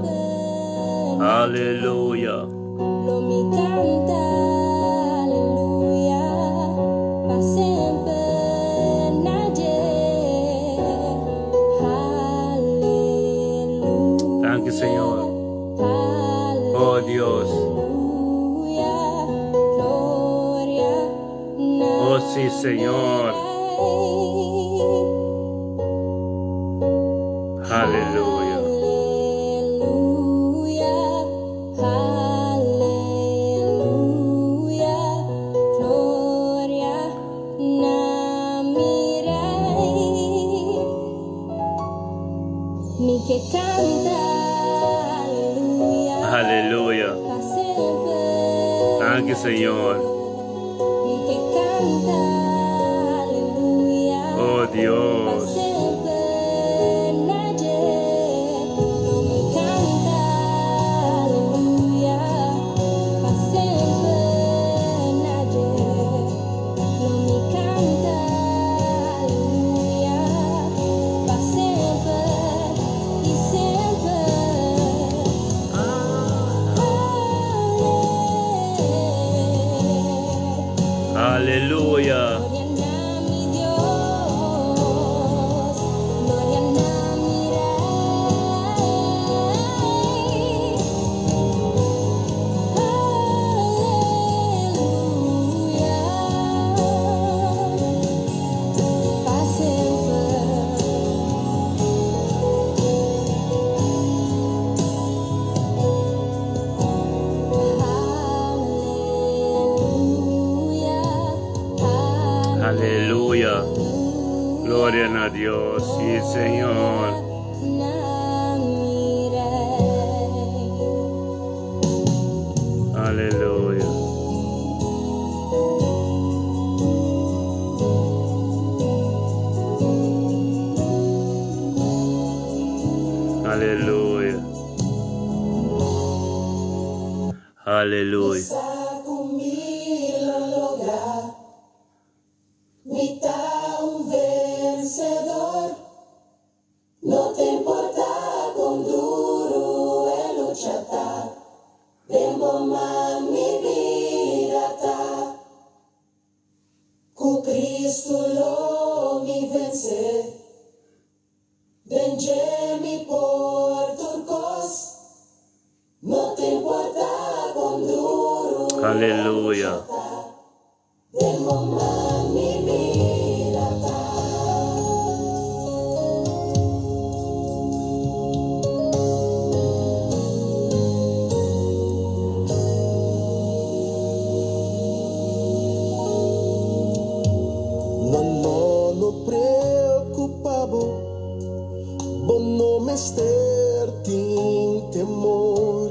S1: Aleluya.
S2: Lo mi canta, aleluya, para siempre. Nadie. Aleluya.
S1: Danke, Señor. Oh Dios. Oh sí, Señor. Aleluya. Señor. Oh Dios. Aleluya. Aleluya. Gloria a Dios. Sí, Señor. Aleluya. Aleluya. Aleluya. Aleluya.
S3: Non preocupado, bom nome ter tim temor,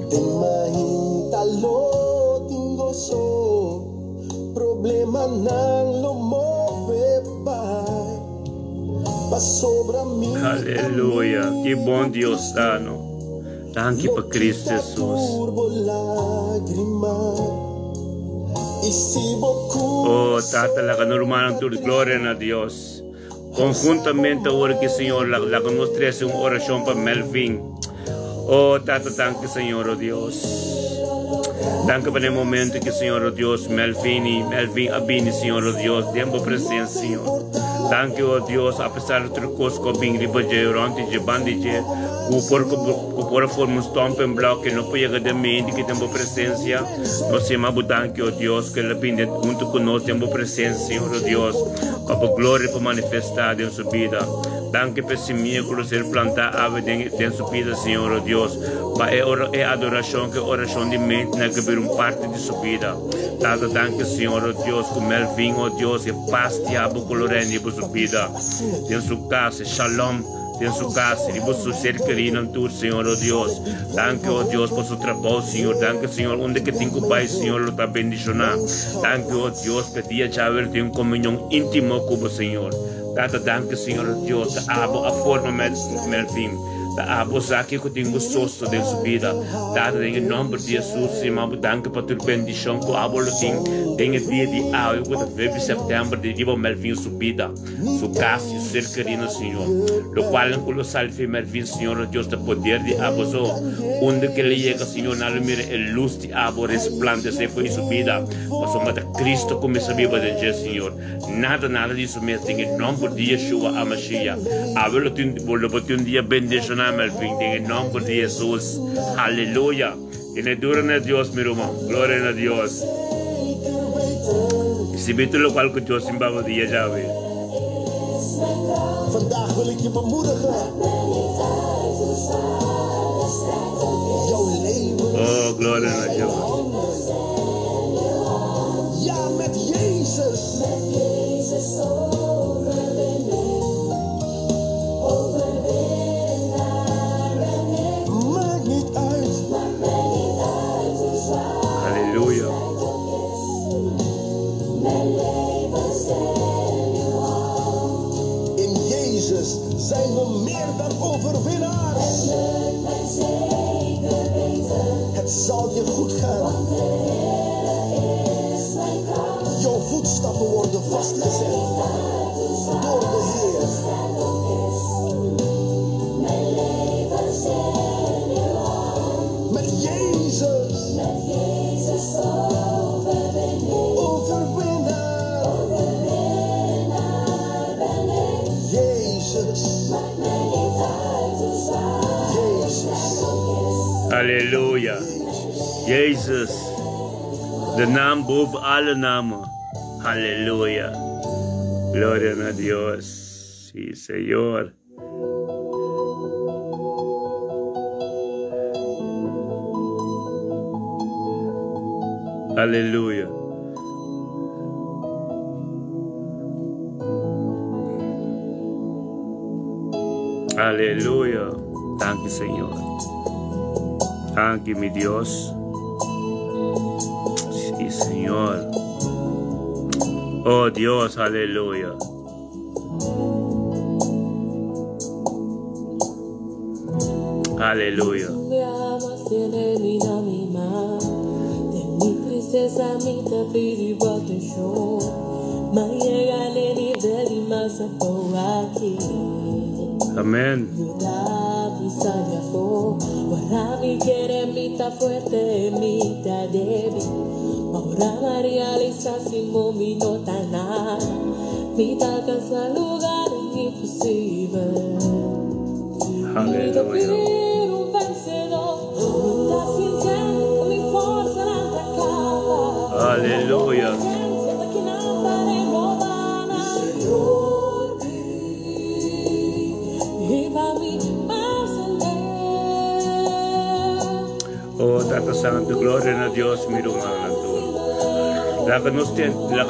S3: de mainta lo tingo so, problema não lo move pai, pa sobra mim.
S1: Aleluya. Que bom Dios sano. Danke para Cristo Jesus. Oh, Tata, la normal tu gloria a Dios. Conjuntamente ahora que Señor, la que nos trae una oración para Melvin. Oh, Tata, danke Señor, oh Dios. Danke por el momento que Señor, oh Dios, Melvin abini, Señor, oh Dios, tiempo presente, Señor. Danke, oh Dios, a pesar de tu cosas que vim ribaje, ronti, bandije, por forma stomp en bloque, no puede llegar de mente que tengo presencia. Nos llamamos danke, oh Dios, que la pinde junto con nosotros tengo presencia, Señor, oh Dios, para gloria para manifestar en su vida. Danke por esse miércoles ser plantar ave en su vida, Señor, oh Dios, para adoración, que oración de mente, que ver parte de su vida. Tata, danke, Señor, oh Dios, con Melvin, oh Dios, e paz te abo colorando por su vida. En su casa, shalom. En su casa, y por su ser querido en tu, Señor, oh Dios. Danke, oh Dios, por su trabajo, Señor. Danke, Señor, donde que tengo paz, Señor, lo está bendicionando. Danke, oh Dios, que día ya ver en comunión íntima con el Señor. Tata, danke, Señor, oh Dios, te amo a forma Melvin. Te amo, saque que tengo sosto de su vida. Tata, en el nombre de Jesús, Señor, danke por tu bendición, que amo lo tengo. En el día de hoy, el 9 de septiembre, de llevar Melvin su vida, su casa, su ser querido, Señor. Lo cual en colosal fe Melvin, Señor, Dios, de poder de abozo. Donde que le llega, Señor, no le mire el luz de abo, resplandece fue su vida. Mas mata Cristo como esa viva de Dios, Señor. Nada de eso me en el nombre de Yeshua a Mashiach. Hablo de un día bendicionar Melvin, en el nombre de Jesús. Aleluya. Tiene dura en Dios, mi hermano. Gloria a Dios. Si weet lo cual que Dios in bouwen die je zou weer.
S3: Vandaag wil ik je bemoedigen. Jouw leven.
S1: Oh, gloria a Dios.
S3: Ja, met Jezus. Met Jezus overwinnen. Maakt niet uit. Maakt niet uit hoe zwaar. overwinnaar. Het zal je goed gaan. Jouw voetstappen worden vastgezet door de Heer. Met Jezus. Overwinnaar. Jezus.
S1: Halleluja. Jezus, de naam boven alle namen. Halleluja. Gloria a Dios. Sí, Señor. Halleluja. Aleluya. Dank je, Señor. Dank je, mi Dios. Sí, Señor. Oh Dios, aleluya. Aleluya.
S2: Me amas, tiene vida mi mar. De mi tristeza, mi te pidi proteção. Mas llega al nivel y más aquí.
S1: Amen.
S2: Ahora mi quiere, mi ta fuerte, mi ta débil. Ahora María Lisa Simón mi no tan nada. Mi ta alcanza lugar imposible.
S1: Aleluya.
S2: Un vencedor. Mi ta sintiendo con mi fuerza la atacaba.
S1: Aleluya. Oh, Tata Santo, gloria a Dios, mi hermano. La que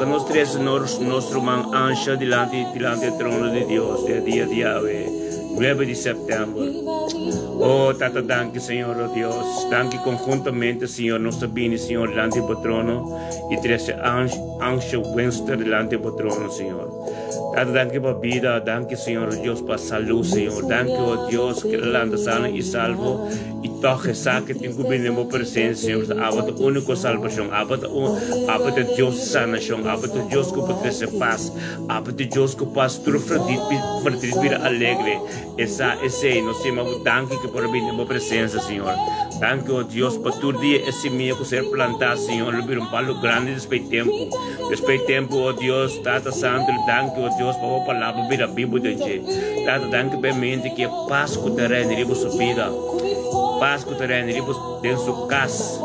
S1: nos traes nuestro man ancha delante del trono de Dios, del día de Yahweh, 9 de septiembre. Oh, Tata, danke, Señor, oh Dios. Danke conjuntamente, Señor, nos viene, Señor, delante del trono y traes ancha Wednesday delante del trono, Señor. Tata, danke por vida, danke, Señor, Dios, por salud, Señor. Danke, oh Dios, que la landa sana y salvo. Y toque saque, tengo bien en mi presencia, Señor. Abad único salvación, abad Dios sanación, abad Dios que puede ser paz, abad Dios que paz, tu vida alegre. Ese, no sé, danke que por bien en mi presencia, Señor. Danke, oh Dios, por tu día, ese mío que ser plantado, Señor. Lo vieron palo grande después tempo, oh Dios, Tata Santo, danke, oh Dios, por la palabra, vida vivo de ti. Tata, danke por mente que paz que te reina en su vida. Paz que te reina en su casa.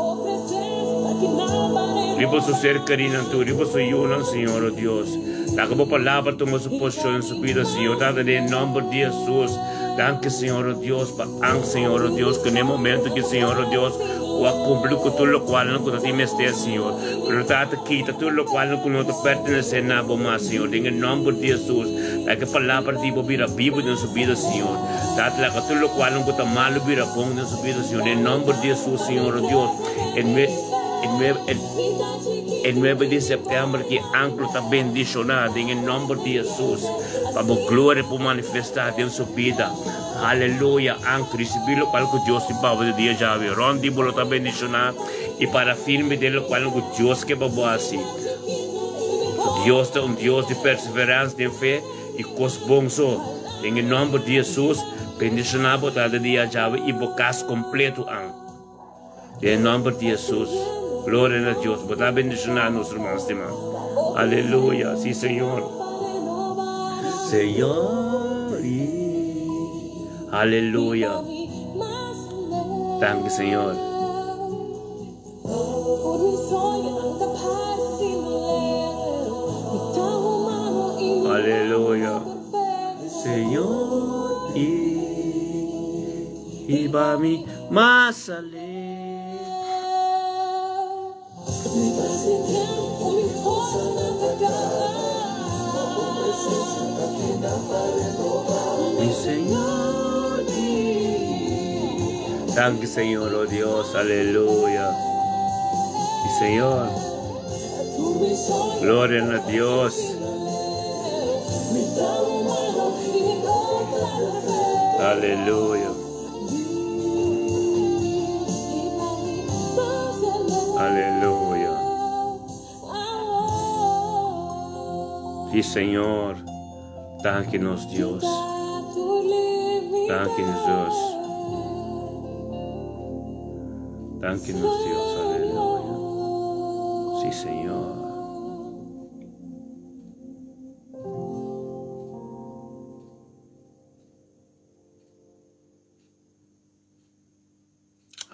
S1: Ribo su ser querido, tu ribo su yunan, Señor, oh Dios. Danke por palabra, toma su posición en su vida, Señor. Tata, en nombre de Jesús. Danke, Señor, oh Dios, para Señor, oh Dios, que en el momento que, Señor, oh Dios, o a cumplir con todo lo cual no te esté, Señor. Pero Tata, quita todo lo cual no te pertenece nada más, Señor. En el nombre de Jesús. La que palabra de vida vivo en su vida, Señor. Tata, la que todo lo cual no te malo vida con en su vida, Señor. En el nombre de Jesús, Señor, oh Dios. El 9 de septiembre que anclo está bendicionado en el nombre de Jesús. Para gloria por manifestar en su vida. Aleluya, anclo, recibir lo cual Dios te va a decir ya. Rondi bolo está bendicionado y para firme de lo cual Dios que va a hacer. Dios es un Dios de perseverancia, de fe y cosas buenas. En el nombre de Jesús, bendicionado cada día ya y bocas completo. En el nombre de Jesús. Gloria a Dios, por la bendición a nuestros hermanos. Aleluya, sí, Señor. Señor. Aleluya. Danke, Señor. Aleluya. Señor. Y va mi más alegre. Mi Señor. Danke, Señor, oh Dios, aleluya. Mi Señor. Gloria a Dios.
S2: mitad humano y otra fe.
S1: Aleluya. Aleluya. Sí, Señor. Danke-nos, Dios. Danke-nos, Dios. Danke-nos, Dios. Aleluya. Sí, Señor.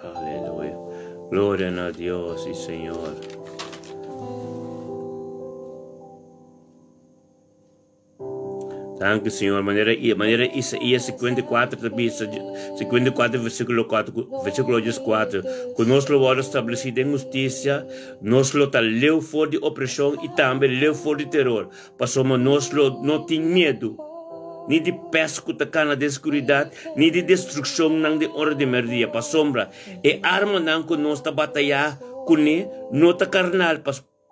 S1: Aleluya. Gloria a Dios, sí, Señor. Danke, Senhor. Maneira Isaías 54, 54, versículo 4. Conosco o hora estabelecido em justiça, nós está leu fora de opressão e também leu fora de terror. Passamos nós não tem medo, nem de pesco na escuridade, nem de destruição não de hora de merdia. Para sombra, e arma não que nós está batalhar com ele, não está carnal,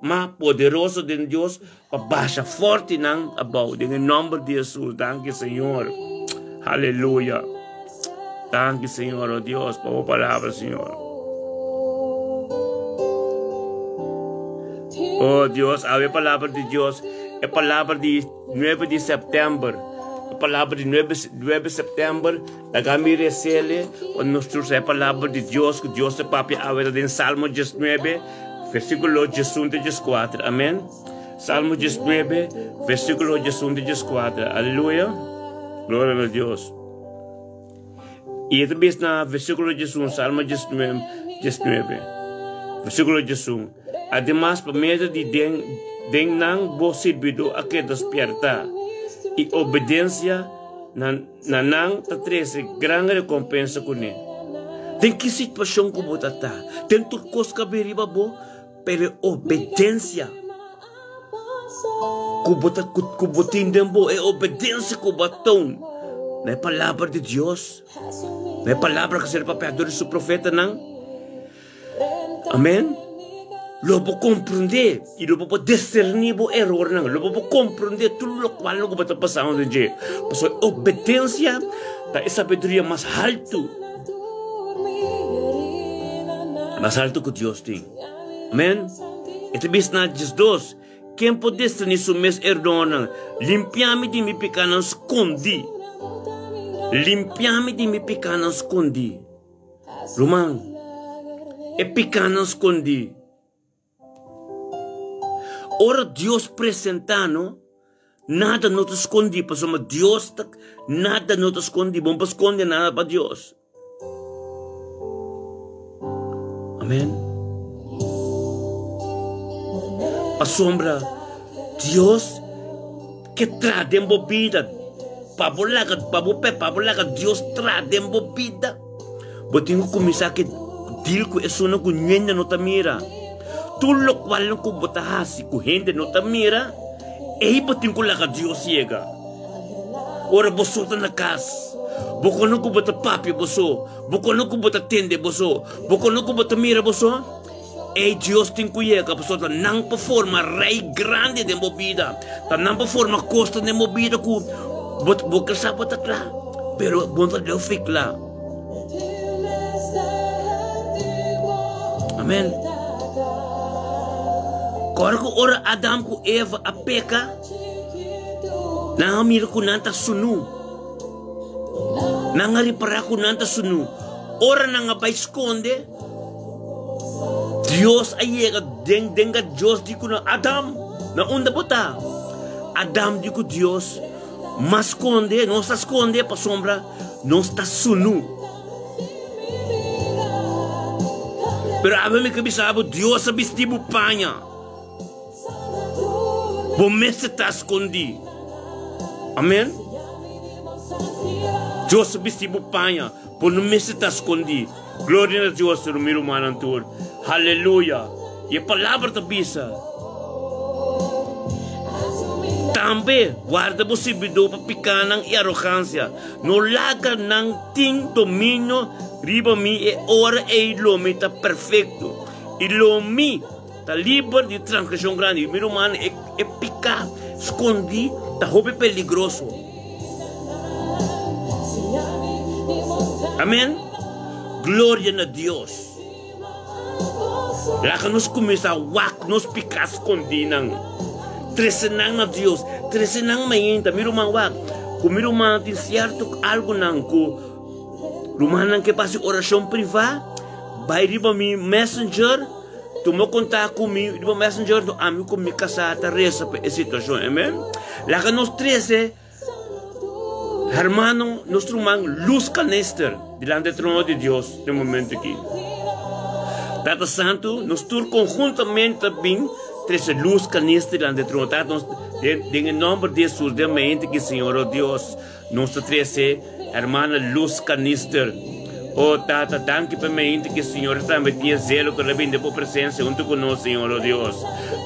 S1: mas poderoso de Deus, para baixa forte não abau. Em nome de Jesus, danke Senhor. Aleluia. Danke Senhor, oh Deus, por a palavra, Senhor. Oh Deus, a palavra de Deus, a palavra de 9 de setembro. A palavra de 9 de setembro, da kami recebe, a palavra de Deus, que Deus é papi, a verdade em Salmo 19, versículo 14. Amém? Salmo 19, versículo 14. Aleluia. Glória a Deus. E também na versículo 18, Salmo 19, versículo 18. Además, por meio de não vos servido a que despertar e obediência na não te traz grande recompensa com ele. Tem que situação que você está, tem tudo coisa que veriba bo, pero obediência. Que você entende bo é obediência que você tem. Não é palavra de Deus, não é palavra que serve para perdoar o profeta não. Amém? Lobo compreender e lobo discernir o erro não, lobo compreender tudo o qual lobo está passando de dia. Porque obediência é sabedoria mais alto que Deus tem. Amém? E também na 12, quem pode discernir o meu erro não, limpiar-me de me pecar não escondi, limpiar-me de me pecar não escondi. Romão, é pecar não escondi. Ora Deus apresentando, nada não te escondi, porque Deus nada não te escondi, não te esconde nada para Deus. Amém? A sombra, Deus que traz em vida, para bolaga, Deus traz em vida. Eu tenho que começar a dizer que isso não conhece, não te mira. Tudo o qual não bota hasi com gente não te mira, e botin ko lá que Deus chega. Ora você está na casa, você não bota papi você não bota tende você não bota mira você, e Deus tem que chegar, você está não para forma rei grande de movida, está não para forma costa de movida que você sabe botar lá, pero você não fica lá. Amém. Quando ora Adam com Eva a peca, não mira com nanta sunu, não reparar com nanta sunu, ora não vai esconde, Deus aí denga Deus digo na Adam, na onda botar, Adam digo Deus, mas esconde, não está esconde para sombra, não está sunu. Pero a mim que sabe Deus sabe estibo panha. Você está escondido. Amém? Deus vestibu panha. Por não me está escondido. Glória a Deus, no meu manantur. Aleluia. E a palavra da bisa. Também guarda você bido para picanang e arrogância. No laga não tem domínio. Riba mi e ora e lomi está perfeito. E lomi está livre de transgressão grande. Meu mano é picar. escondi, tá roubo peligroso. Amém? Glória a Deus. Lá que nós começamos a nos picar escondidas. Tresenang na Deus, tresenang mainda, miro mawag. Kung miro man tem certo algo nang ko, rumahan que pasi oração privada, vai riba mi messenger, tumo contato comigo, riba messenger, do amigo comigo casata, reza pa situação, amém? Lá que nós treze, hermano, nosso irmão luz canister, delante do trono de Deus, no momento aqui. Tata Santo, nós todos conjuntamente também, treze luz canister delante do trono, Tata, em nome de Jesus, de mente que Senhor, oh Deus, nós treze, hermana luz canister, oh Tata, danke para mente que Senhor também tinha zelo que ele vem por presença junto conosco, Senhor, oh Deus.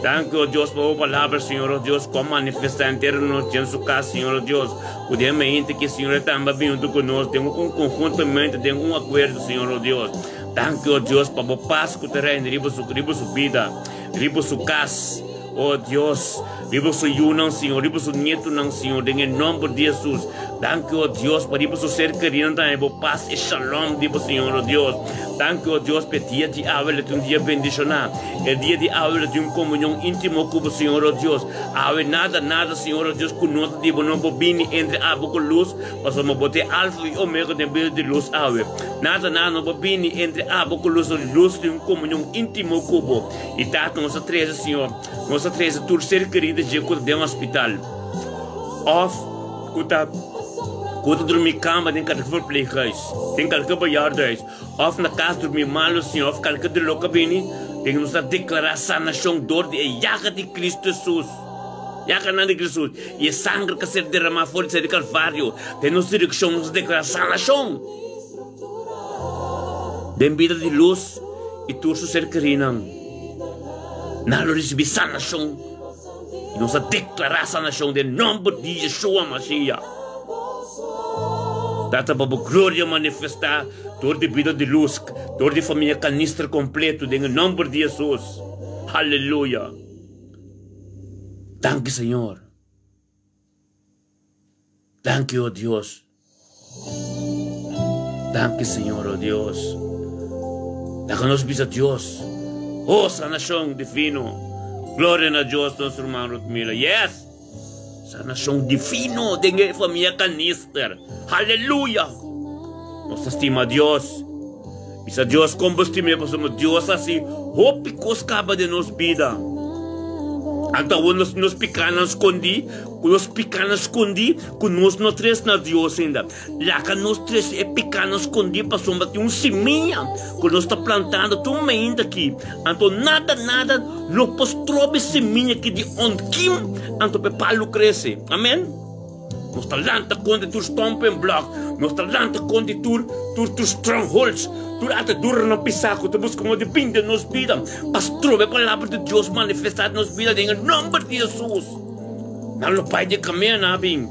S1: Danke, oh Deus, por a palavra, Senhor, oh Deus, como manifestar inteiro em sua casa, Senhor, oh Deus. O de mente que Senhor também vem junto conosco, tem conjuntamente, tem acordo, Senhor, oh Deus. Danke, oh Deus, para o paz que te rende, riba sua vida, riba sua casa, oh Deus, riba sua união, Senhor, riba sua nieto, Senhor, em nome de Jesus. Danke, oh Deus, para riba sua ser querido, também, paz e shalom, riba, Senhor, oh Deus. Danke, oh Deus, para dia de aula, um dia bendicionado, é dia de aula de uma comunhão íntima com o Senhor, oh Deus. Aula nada, Senhor, oh Deus, conosco, de não bobine entre água com luz, mas vamos botar alfa e ômega de meio de luz, aula. Nada, não bobine entre água com luz de uma comunhão íntima com o. E tanto, nossa 13, Senhor, nossa 13, tu ser querida, de um hospital. Quando dormir cama, tem que verpleeghuis, tem que bejaardenhuis. Of na casa dormir mal, Senhor, of kan de louca bini, tem que nos declarar sanação dor de jaga de Cristo Jesus. Jaga de Cristo. E sangue que se derramar fora de Calvário, tem nos direcção nos declarar sanação. Den vida de luz e tu ser querido. Nalo receber sanação. E nos declarar sanação em nome de Yeshua Mashiach. Data para a glória manifestar, toda de vida de luz, toda de família canistra completo, em nome de Jesus. Aleluia. Danke, Senhor. Danke, oh Deus. Danke, Senhor, oh Deus. Danos bisa Deus. Oh, sanação divino. Glória a Deus, nosso irmão Rutmila. Yes. Sanação divino de família canistra. Aleluia. Nossa estima a Deus. Bisa Deus combustível para somos Deus assim. Hope coscaba de nos vida. Então nos picanas escondi, com nós não tres na Deus ainda. Lá que nós tres é picanas escondi para somos um seminha que nós está plantando tudo ainda aqui. Então nada não postrobe seminha que de onde kim, então pepalo cresce. Amém? Nós está lanta com de tu stumbling block, nós está lanta com de tu strongholds. Tu até dura no pisaco, tu busca como depende de nos vida. Pastor, a palavra de Deus manifestada nos vida em nome de Jesus. Não pai de caminho, Nabim.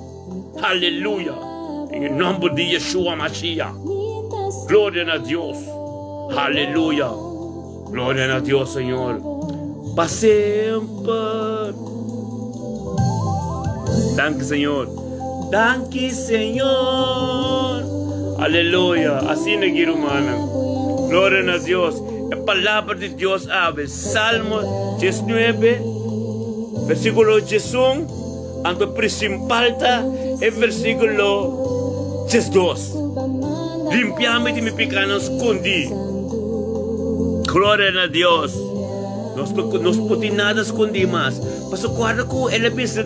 S1: Aleluia. Em nome de Yeshua Mashiach. Glória a Deus. Aleluia. Glória a Deus, Senhor. Para sempre. Danke, Senhor. Danke, Senhor. Aleluia. Assim é que humana. Glória a Deus. A palavra de Deus abre. Salmo 19, versículo 11. Anto principal é versículo 12. Limpiame de mi pecado escondi. Glória a Deus. Nós podemos nada esconder mais. Mas o quadro que ele pensa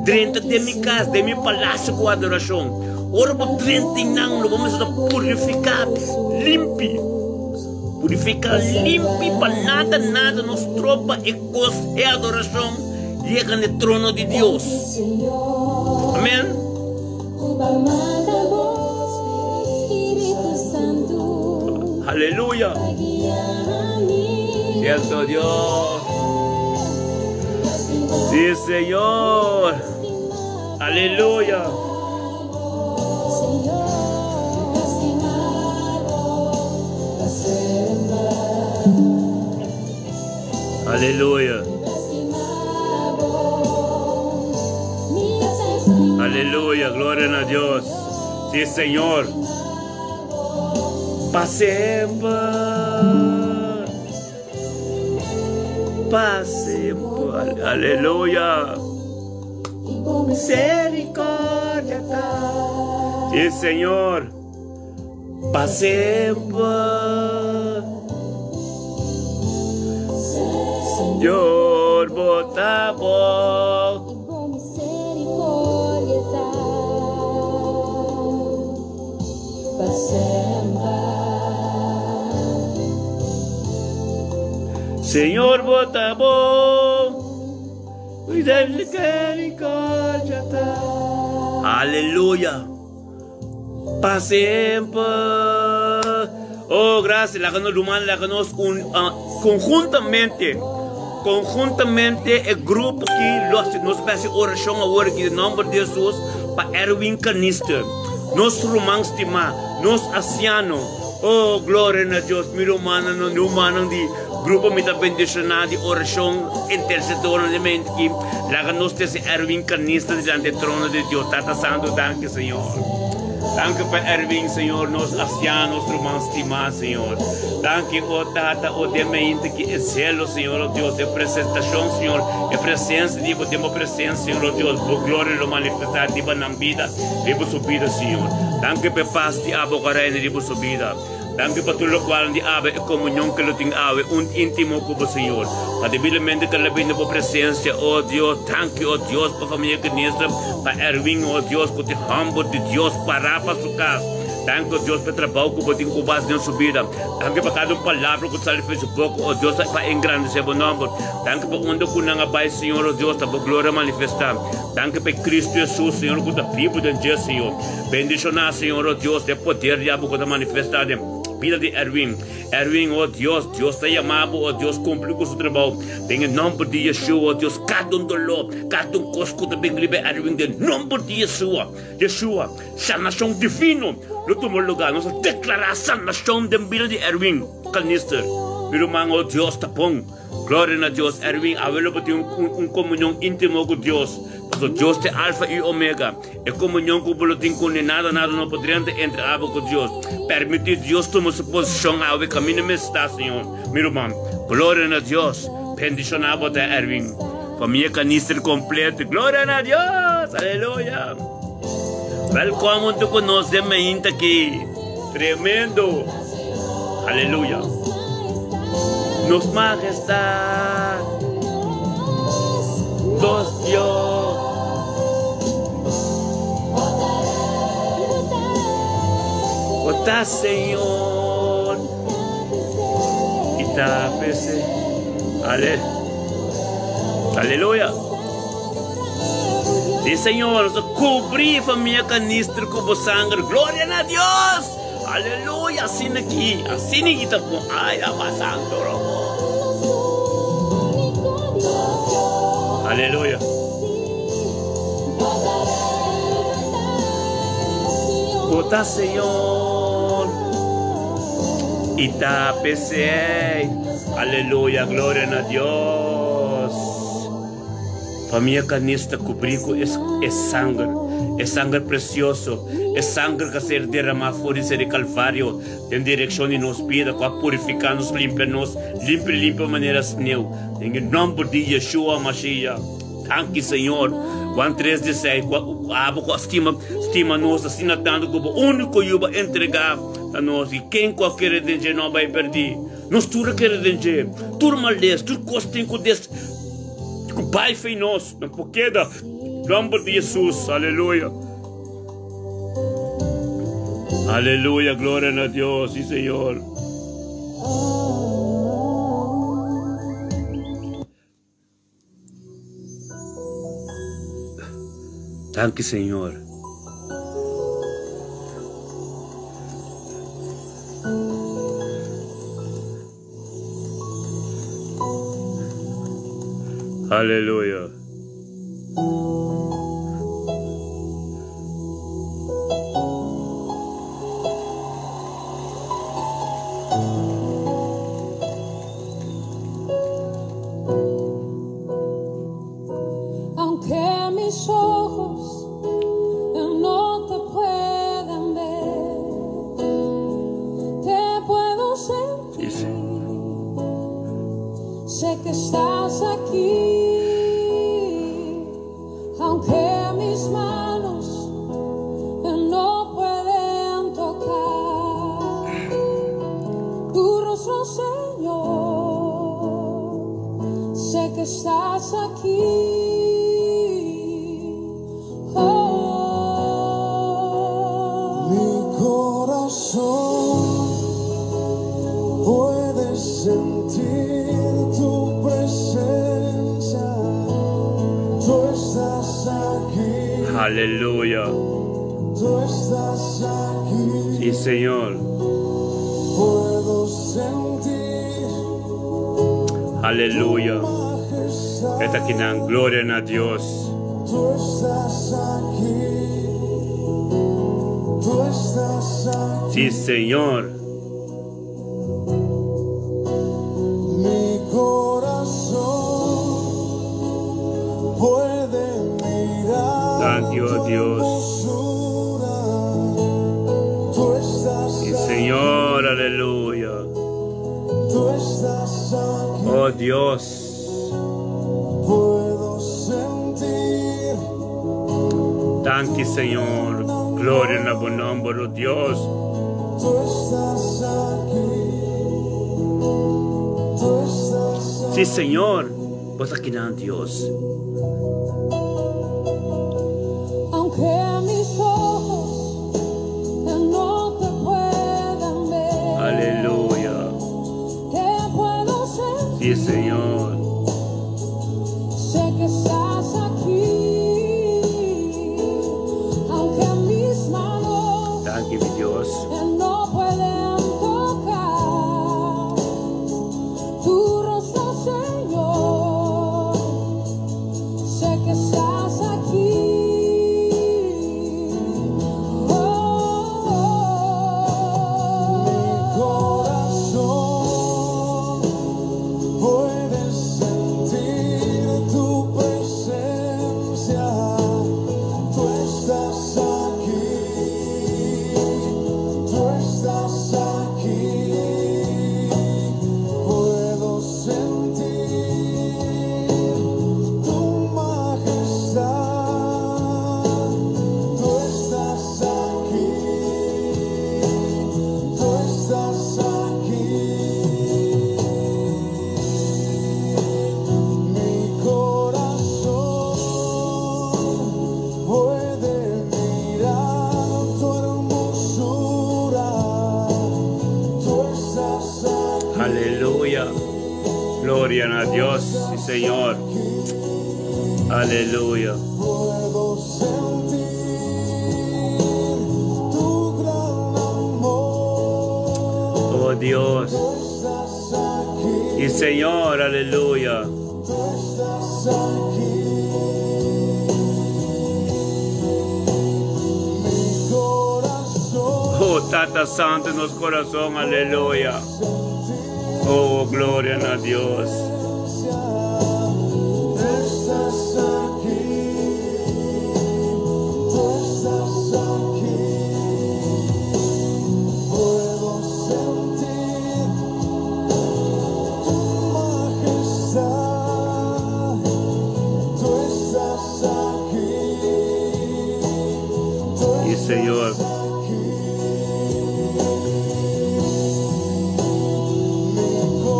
S1: dentro de minha casa, de meu palácio com adoração. Ora para dentro não, vamos purificar, limpe. Purificar, limpe para nada, nos tropa e coisa e adoração. Chega no trono de Deus. Amém? Aleluia. Cierto Dios. Sí, Señor. Aleluya. Aleluya. Aleluya, gloria a Dios. Sí, Señor. Para siempre. Para siempre. Aleluya. Misericordia. Sí, Señor. Para siempre. Señor, bota bom. Señor, bota bom. Misericordia. Aleluya. Para siempre. Oh, gracias. La que nos humana, la que nos conjuntamente el grupo que nos hace oración ahora que en nombre de Jesús para Erwin Canister, nos romans estima, nos asiano. Oh, gloria a Dios, mi humana, no humana de grupo me bendicionado de oración intercedora de mente que la que nos hace Erwin Canister delante del trono de Dios. Tata Santo, danke, Señor. Danke para Erwin, Señor, nos ancianos, romans estima, Señor. Danke, oh Tata, oh demente que es cielo, Señor, oh Dios, de presentación, Señor, de presencia, digo, de presencia, Señor, oh Dios, por gloria lo manifestar, digo, en vida, digo, su vida, Señor. Danke para paz, de abocará, digo, su vida. Danke para todo lo cual de ave y comunión que lo tenga ave, un íntimo como Señor. Patibilmente que le viene por presencia, oh Dios, danke, oh Dios, para familia que niestra, para Erwin, oh Dios, que te humble de Dios para su casa. Danke, oh Dios, para trabajo que pode incubas en su vida. Danke para cada palabra que sale de su boca, oh Dios, para engrandecer su nombre. Danke para onde que não abai, Senhor, oh Deus, para glória manifestar. Danke para Cristo Jesus, Senhor, que está vivo dentro de Senhor. Bendicionar, Senhor, oh Deus, de poder de algo que está manifestado. Vida de Erwin, oh Dios, Dios te llamado, oh Dios, cumple con su trabajo. En el nombre de Yeshua, oh Dios, cada un dolor, cada un cosco de libre Erwin, en el nombre de Yeshua, sanación divino, no tomó lugar, nos declara sanación de vida de Erwin, Canister, mi hermano, oh Dios, tapón, gloria a Dios, Erwin, haberlo podido un comunión íntimo con Dios. Dios de Alfa y Omega, es comunión con boletín con nada no podría entre algo con Dios. Permitir Dios tomar su posición a ver camino me está, Señor. Mi hermano, gloria a Dios. Bendición a vos, Erwin. Familia Canister completa, gloria a Dios. Aleluya. Welcome tú conoces mi gente aquí. Tremendo. Aleluya. Nos majestad. Dos Dios. Bota, Señor, y tápese. Aleluya. Sí, Señor, cubrí familia Canister como sangre. Gloria a Dios. Aleluya. Así aquí. Así ni quita. Ay, pasando, aleluya. Bota, Señor, y tápese. Aleluya, gloria a Dios. Familia Canister cubrico es sangre precioso, es sangre que se derrama fuera de Calvario, en dirección y nos pide para purificarnos, limpiarnos, limpia maneras new. En el nombre de Yeshua Mashiach. Danke, Señor. Juan 3:16, estima nós, assim tanto como o único que vai entregar a nós. E quem qualquer de não vai perder. Nós tudo queremos de tudo malês, tudo costem com Deus. O Pai fez nós, não porque da nome de Jesus. Aleluia. Aleluia, glória a Deus, sim, Senhor. Danke, Señor. Aleluya.
S2: Aunque mis ojos
S1: Aleluya.
S3: Tú estás aquí.
S1: Sí, Señor.
S3: Puedo sentir
S1: Aleluya.
S3: majestad.
S1: Esta que dan gloria a Dios.
S3: Tú estás aquí. Tú estás aquí.
S1: Sí, Señor.
S3: Mi corazón puede mirar.
S1: Thank you,
S3: tu
S1: Dios.
S3: hermosura. Tú estás
S1: Sí,
S3: aquí.
S1: Señor. Aleluya.
S3: Tú estás aquí.
S1: Oh, Dios.
S3: Puedo sentir
S1: Thank you, Señor. Gloria en el nombre de Dios.
S3: tú estás aquí. Tú estás aquí.
S1: Sí, Señor. Pues aquí dan Dios.
S2: Aunque mis ojos no te puedan ver,
S1: Aleluya.
S2: que puedo sentir,
S1: Sí, Señor.
S2: sé que estás aquí. Aunque mis manos
S1: Thank you, mi Dios.
S2: no pueden tocar tu rostro, Señor, sé que estás aquí.
S3: Mi corazón puede sentir tu presencia. Tú estás aquí. Tú estás aquí. Puedo sentir tu majestad. Tú estás aquí. Tú estás aquí. Mi corazón puede mirar tu hermosura. Tú estás aquí.
S1: Aleluya. Gloria a Dios. Sí, Señor. Aleluya.
S3: Puedo sentir tu gran amor.
S1: Oh, Dios.
S3: Tú estás aquí.
S1: Y Señor. Aleluya.
S3: Tú estás aquí. Mi corazón
S1: Oh, Tata Santo en los corazones. Aleluya. Oh, gloria a Dios.
S3: Tú estás aquí. Tú estás aquí. Puedo sentir tu majestad. Tú estás aquí. Tú
S1: Y Señor.
S3: estás aquí.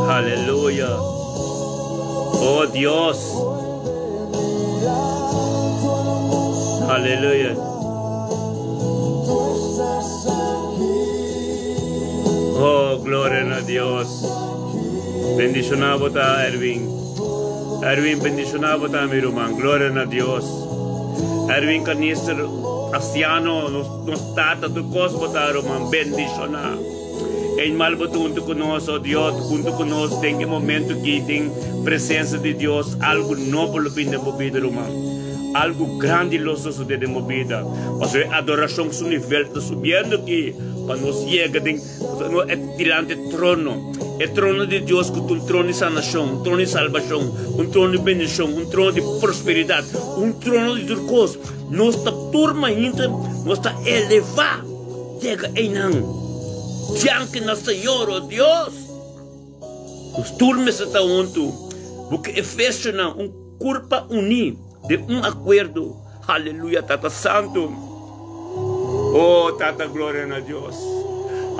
S1: Aleluya. Oh, Dios. Aleluya. Oh, gloria a Dios. Bendicionado ta Erwin. Erwin, bendicionado ta mi hermano. Gloria a Dios. Erwin canister anciano nos tata tu cosmo ta hermano. Bendicionado. Em malbo junto conosco, oh Deus, junto conosco, tem que momento que tem presença de Deus, algo novo no fim da vida, irmão. Algo grandioso sucede na vida. Mas a adoração do nível está subindo aqui, para nós chegar diante do trono. É trono de Deus, que um trono de sanação, um trono de salvação, um trono de bendição, um trono de prosperidade, um trono de turcos. Nossa turma ainda, nós está elevar, chega em não. Diante do Senhor, oh Deus, os turmas estão juntos, porque é fecho corpo unido, de acordo. Aleluia, Tata Santo. Oh, Tata, glória a Deus.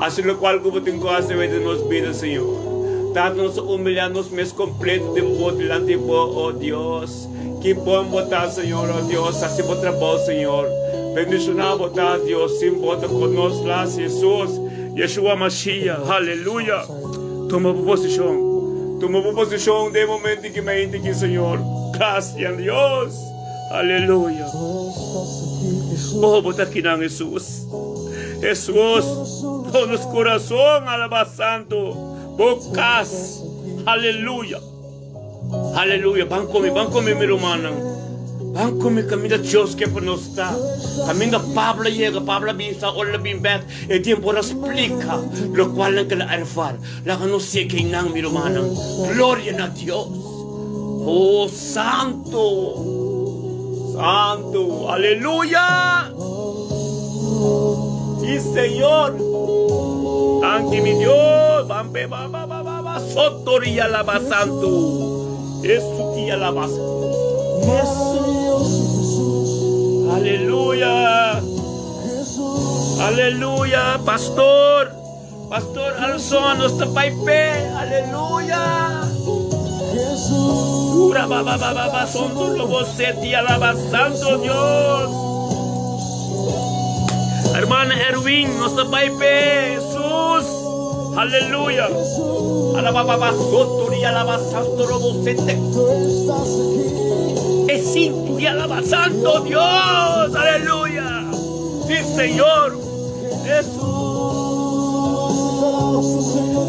S1: Assim o qual como tem coisa de nos vidas, Senhor. Tata, nos humilhar-nos mais completo de boa delante de boa, oh Deus. Que bom botar, Senhor, oh Deus, assim por trabalho, Senhor. Bendicionar botar, Deus, sim, bota conosco lá, Jesus. Yeshua Mashiach, aleluia. Toma posição de momento que me indique, Senhor. Graças a Deus. Aleluya. Oh, botaquinang Jesús. Jesús, con nuestro corazón, alaba santo. Bocas. Aleluya. Aleluya. Van comigo, mi hermana. Van comigo, camino de Dios que por nos está. Camino Pablo llega, Pablo visa, hola bien back. El tiempo nos explica lo cual no quiere erfar. La que no sé que nang, mi hermana. Gloria a Dios. Oh, santo. Santo. Aleluya. Y Señor. Ante mi Dios. Bambe, ba. Sotoría alaba santo. Eso que alaba. Jesús. Aleluya. Aleluya. Pastor. Pastor Alson, nuestra paipe. Aleluya. Ura baba santo lobo seti alaba santo Dios. Hermana Erwin, nuestra paipe. Jesús. Aleluya. Alaba baba soto y alaba santo lobo seti. Es y alaba santo Dios. Aleluya. Sí, Señor. Jesús.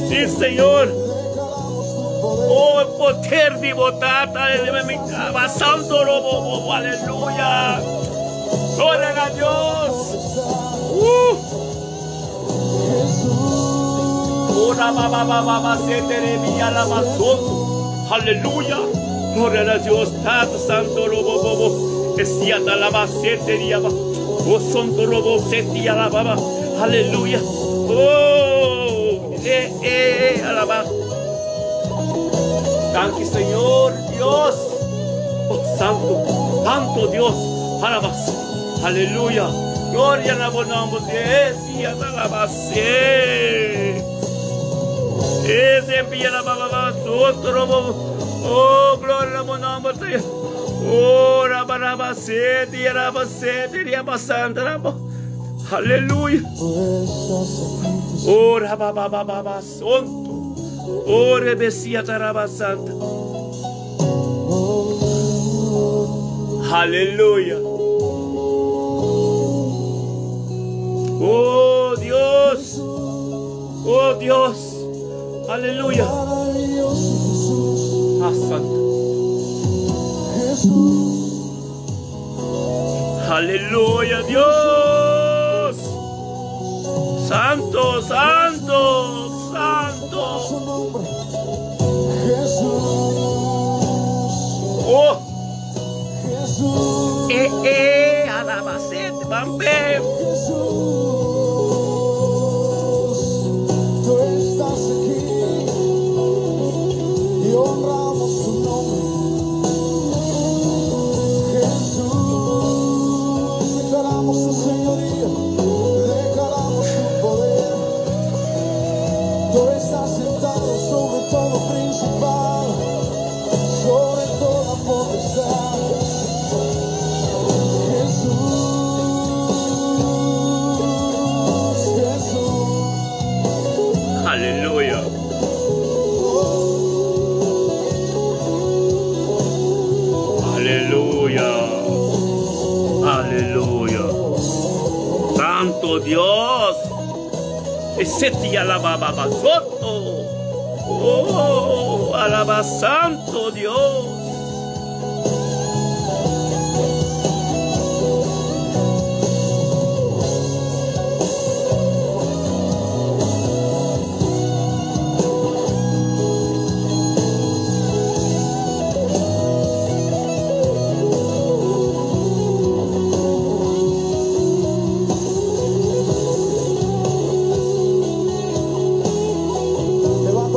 S1: Sí, Señor. Oh, el poder de botata, alaba santo lobo. Aleluya. Gloria a Dios. Ora baba se te alaba santo. Aleluya. Gloria a Dios, Tata Santo Robo, Esiata alaba sete diaba, oh Santo Robo sete alaba, aleluya, oh, alaba. Thank you, Señor Dios, oh Santo Dios, alabas, aleluya, gloria a la bonamos de Esiata alaba se, envía la baba, Santo Robo. Oh, gloria a mon nombre, Señor. Oh, rabasete, rabasanta, aleluya. Oh, rabababa, santo. Oh, rebesiata, rabasanta. Aleluya. Oh, Dios. Oh, Dios. Aleluya. Ah, santo. Aleluya, Dios. Santo, santo, santo. Oh. Alabacete, bambe.
S3: Tú estás aquí y honramos tu nombre. Jesús, declaramos tu señoría, declaramos tu poder. Tú estás sentado sobre todo principal, sobre toda potestad.
S1: Aleluya. Aleluya. Aleluya. Santo Dios. Ese te alaba soto. Oh, alaba santo Dios.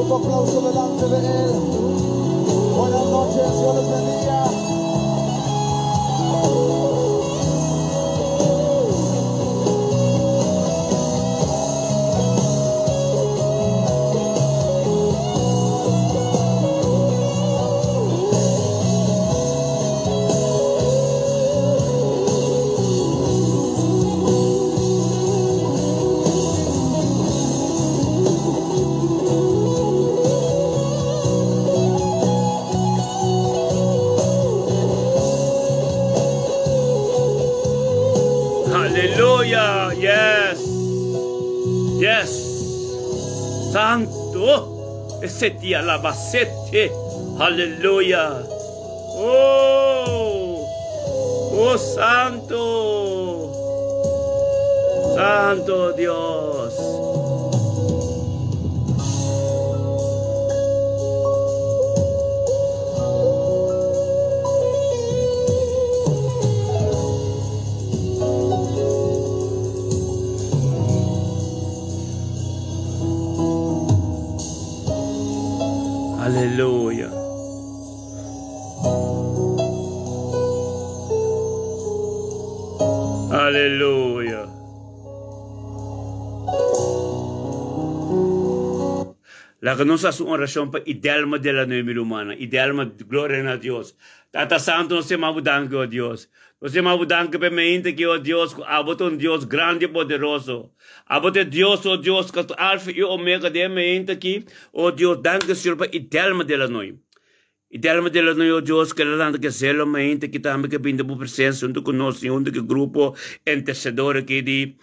S3: Aplauso delante de él. Buenas noches.
S1: Aleluya. Yes. Yes. Santo. Ese día la basete. Aleluya. Oh. Oh, santo. Santo Dios. Aleluya. Aleluya. La que nos hace una oración para idealma de la nueva humana, idealma de gloria a Dios. Tata Santo, nos hemos dado a Dios. Nos hemos dado a mente que, oh Dios, abote un Dios grande y poderoso. Abote Dios, oh Dios, que tu alfa y omega de mente aquí. Oh Dios, danke Señor para idealma de la nueva. Idealma de la nueva, oh Dios, que la dante que sea la mente que también que pinta por presencia junto con nosotros, junto con el grupo intercedor aquí de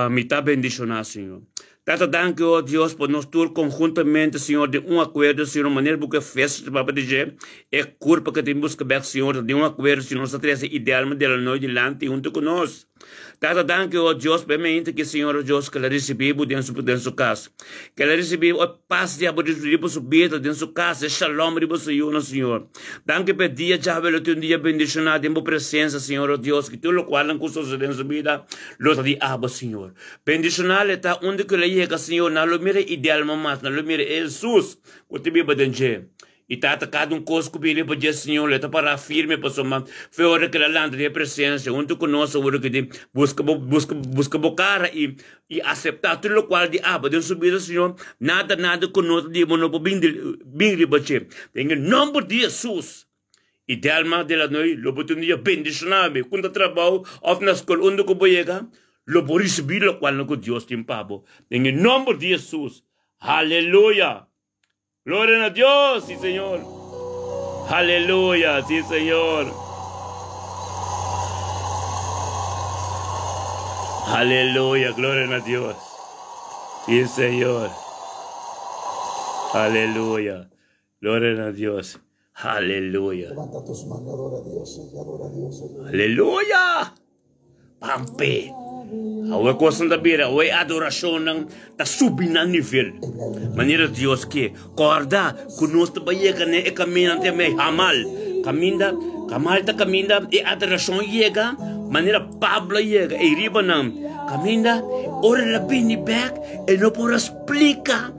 S1: mitad bendicionar, Señor. Tata, danke, oh Dios, por nós todos conjuntamente, Senhor, de acordo, Senhor, maneira porque festa, para dizer, é culpa que temos que ver, Senhor, de acordo, Senhor, nós temos ideal de la noite delante junto conosco. Tata, danke, oh Deus, permite que, Senhor, oh Deus, que ela recebeu dentro de sua casa. Que ela recebeu a paz de abrir para sua vida dentro de sua casa, shalom de você, Senhor. Danke por dia, já velo um dia bendicionado em sua presença, Senhor, oh Deus, que tudo o qual não custa dentro sua vida, luta de aba, Senhor. Bendicionado está onde que ele chega, Senhor, na lumira ideal, mamãe, na lumira Jesus, o te biba dentro. E está atacado coisa que ele pode dizer, Senhor, ele está para firme, pessoal, foi hora que ela landa de presença, junto conosco, hora que busca bocara e aceitar tudo o qual de aba, de subida, Senhor, nada conosco, de monopo, bem de bater. Tem o nome de Jesus. E de alma de la noite, lo oportunidade bendicionar-me, quando trabalho, ou na escola, onde eu vou chegar, lo vou receber, o qual não que Deus tem pabo. Tem o nome de Jesus. Aleluia. Gloria a Dios, sí Señor. Aleluya, sí Señor. Aleluya, gloria a Dios. Sí Señor. Aleluya, gloria a Dios. Aleluya.
S3: Levanta tus manos, adora a Dios, adora a Dios.
S1: Aleluya. Pampe. Awe coisa da beira, awe adoração não tá subindo a nível. Maneira Deus que corda conosco baia que né caminha até me amal, caminha e adoração chega, maneira Pablo chega e riba não, caminha ora la bini back e não por explicar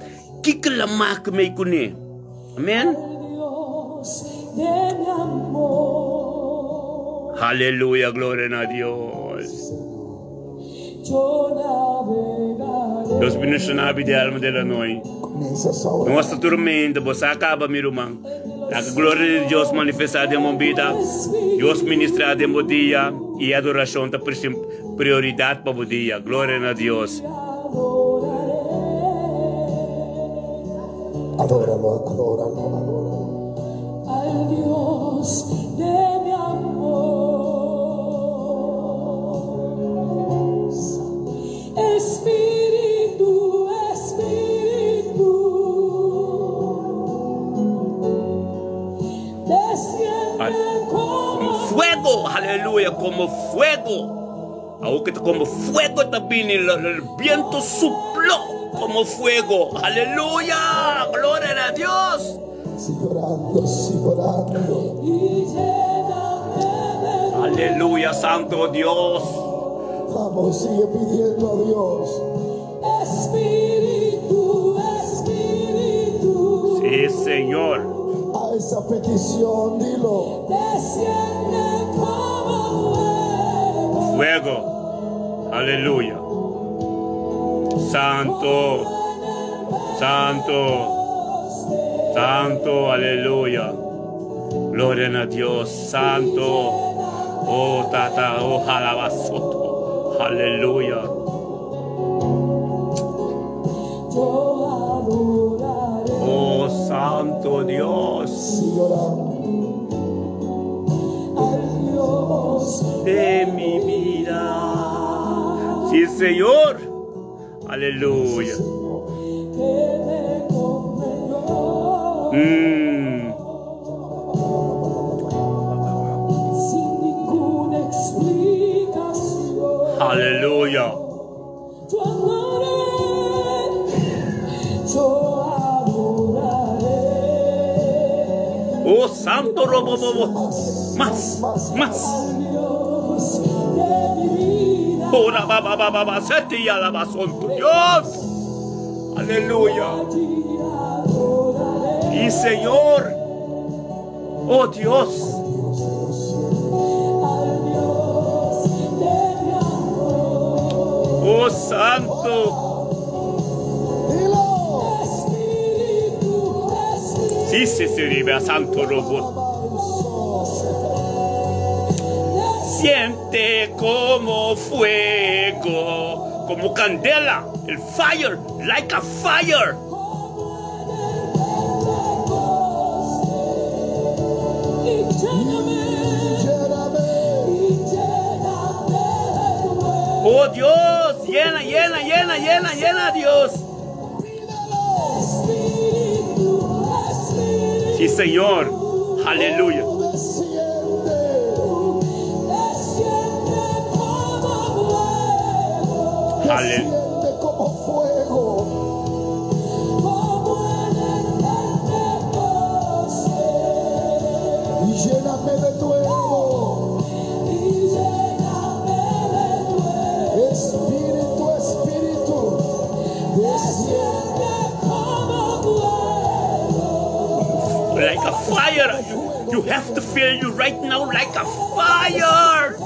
S1: que la marca me cune. Amém. Aleluia, glória a Deus. Deus bendicionar de alma dela noite. Nossa tormenta, você acaba, meu irmão. A glória de Deus manifestada em minha vida. Deus ministrado em meu dia. E a adoração está prioridade para o dia. Glória a Deus.
S3: Adóralo, adóralo, adóralo.
S2: Al Dios de mi amor. Espíritu, Espíritu, desciende como
S1: fuego, aleluya, como fuego. Aunque como fuego también el viento sopló como fuego, aleluya, gloria a Dios.
S3: Sigue orando, sigue orando.
S1: Aleluya, santo Dios.
S3: Vamos, sigue pidiendo a Dios.
S2: Espíritu, Espíritu.
S1: Sí, Señor.
S3: A esa petición, dilo.
S2: Desciende como
S1: Fuego. Aleluya. Santo. Santo. Santo. Aleluya. Gloria a Dios. Santo. Oh, tata. Oh, jalabasoto. Aleluya. Oh, santo Dios.
S3: Sigue orando.
S2: Al Dios
S1: De mi vida. Señor. Aleluya.
S2: Sin ninguna explicación.
S1: Aleluya.
S2: Yo amaré, yo adoraré.
S1: Oh, santo robo, más.
S2: Dios de mi vida.
S1: Ora, baba, sete y alabazón tu Dios. Aleluya. Y Señor, oh Dios. Oh Santo. Sí, se sirve a Santo Robot. Siente como fuego, como candela, el fire, like a fire. Oh Dios, llena, Dios. Sí, Señor. Aleluya. Aleluya.
S3: Como fuego. Y lléname de nuevo. Espíritu, Espíritu. Desciende como fuego.
S1: Like a fire. You have to feel you right now like a fire.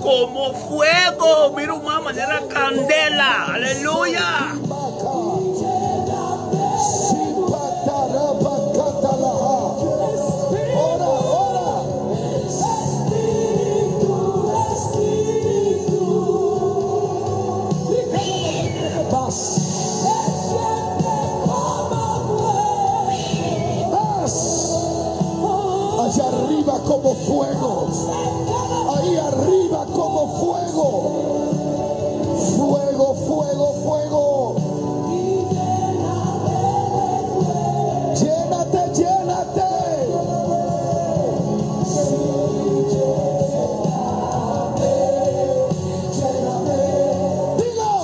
S1: Como fuego, mira una manera candela, aleluya.
S3: Allá arriba como fuego. Ahí arriba como fuego. Fuego, fuego, fuego. Llénate, llénate. Dilo.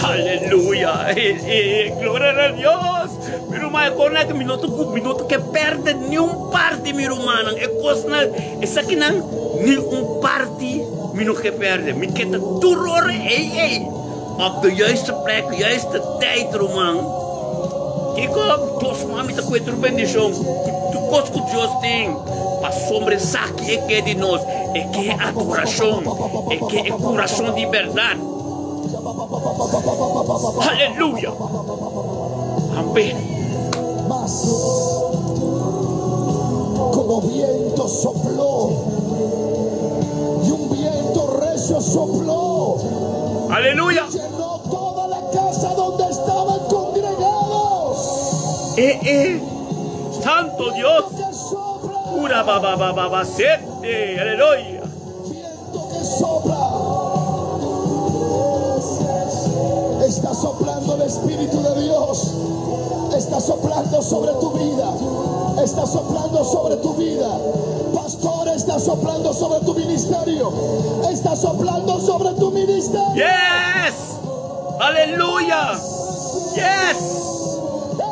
S1: Aleluya. Gloria a Dios. Mira, hermano, con el minuto que perde ni un parte, mi hermano. Es aquí ni un parte, minuto que perde. Mi que te turore, hey. Op de juiste plek, juiste tijd, man. Kijk op, tos mami te kwijt, bendición. Tu kost goed Justin. Pas sombre saque, que de nós. Que adoración. Que coração de verdade. Aleluya. Amén.
S3: Más como viento sopló y un viento recio sopló.
S1: Aleluya.
S3: Llenó toda la casa donde estaban congregados.
S1: Santo Dios.
S3: Que sopla.
S1: Pura baba sete. Aleluya.
S3: Viento que sopla. Está soplando el Espíritu de Dios. Está soplando sobre tu vida. Está soplando sobre tu vida. Pastor, está soplando sobre tu ministerio. Está soplando sobre tu ministerio.
S1: Yes. Aleluya. Yes.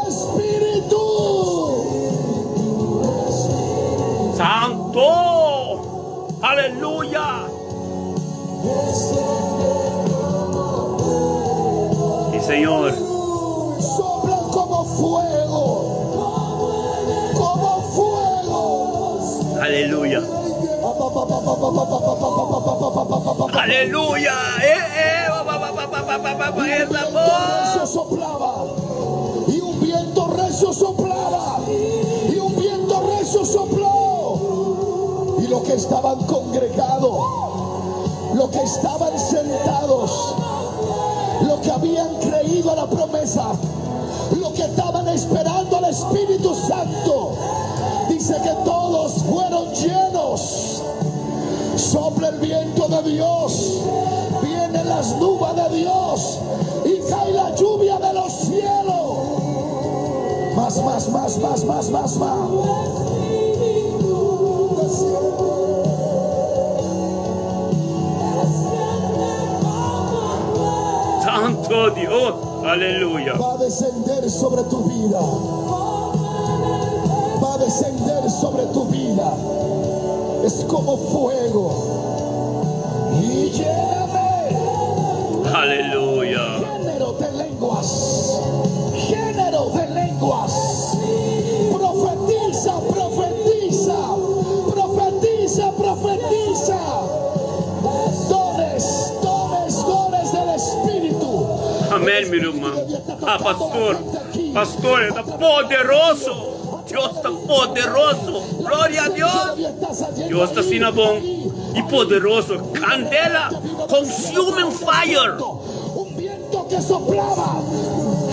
S3: Espíritu.
S1: Santo. Aleluya. Y Señor.
S3: Sopla como fuego. Como fuego.
S1: Aleluya. Aleluya. Es la
S3: Recio
S1: voz.
S3: soplaba. Y un viento recio soplaba. Y un viento recio sopló. Y los que estaban congregados, los que estaban sentados, los que habían creído a la promesa, los que estaban esperando al Espíritu Santo, dice que todos fueron llenos. Sople el viento de Dios, vienen las nubes de Dios y cae la lluvia de los cielos. Más.
S1: Santo Dios, aleluya.
S3: Va a descender sobre tu vida. Va a descender sobre tu vida. Es como fuego. Y lléname.
S1: Aleluya.
S3: Género de lenguas. Género de lenguas. Profetiza, profetiza. Profetiza, profetiza. Dones del Espíritu.
S1: Amén, mi hermano. Pastor, está poderoso. Dios está poderoso. Gloria a Dios. Dios está sin bom y poderoso. Candela, consuming fire.
S3: Un viento que soplaba,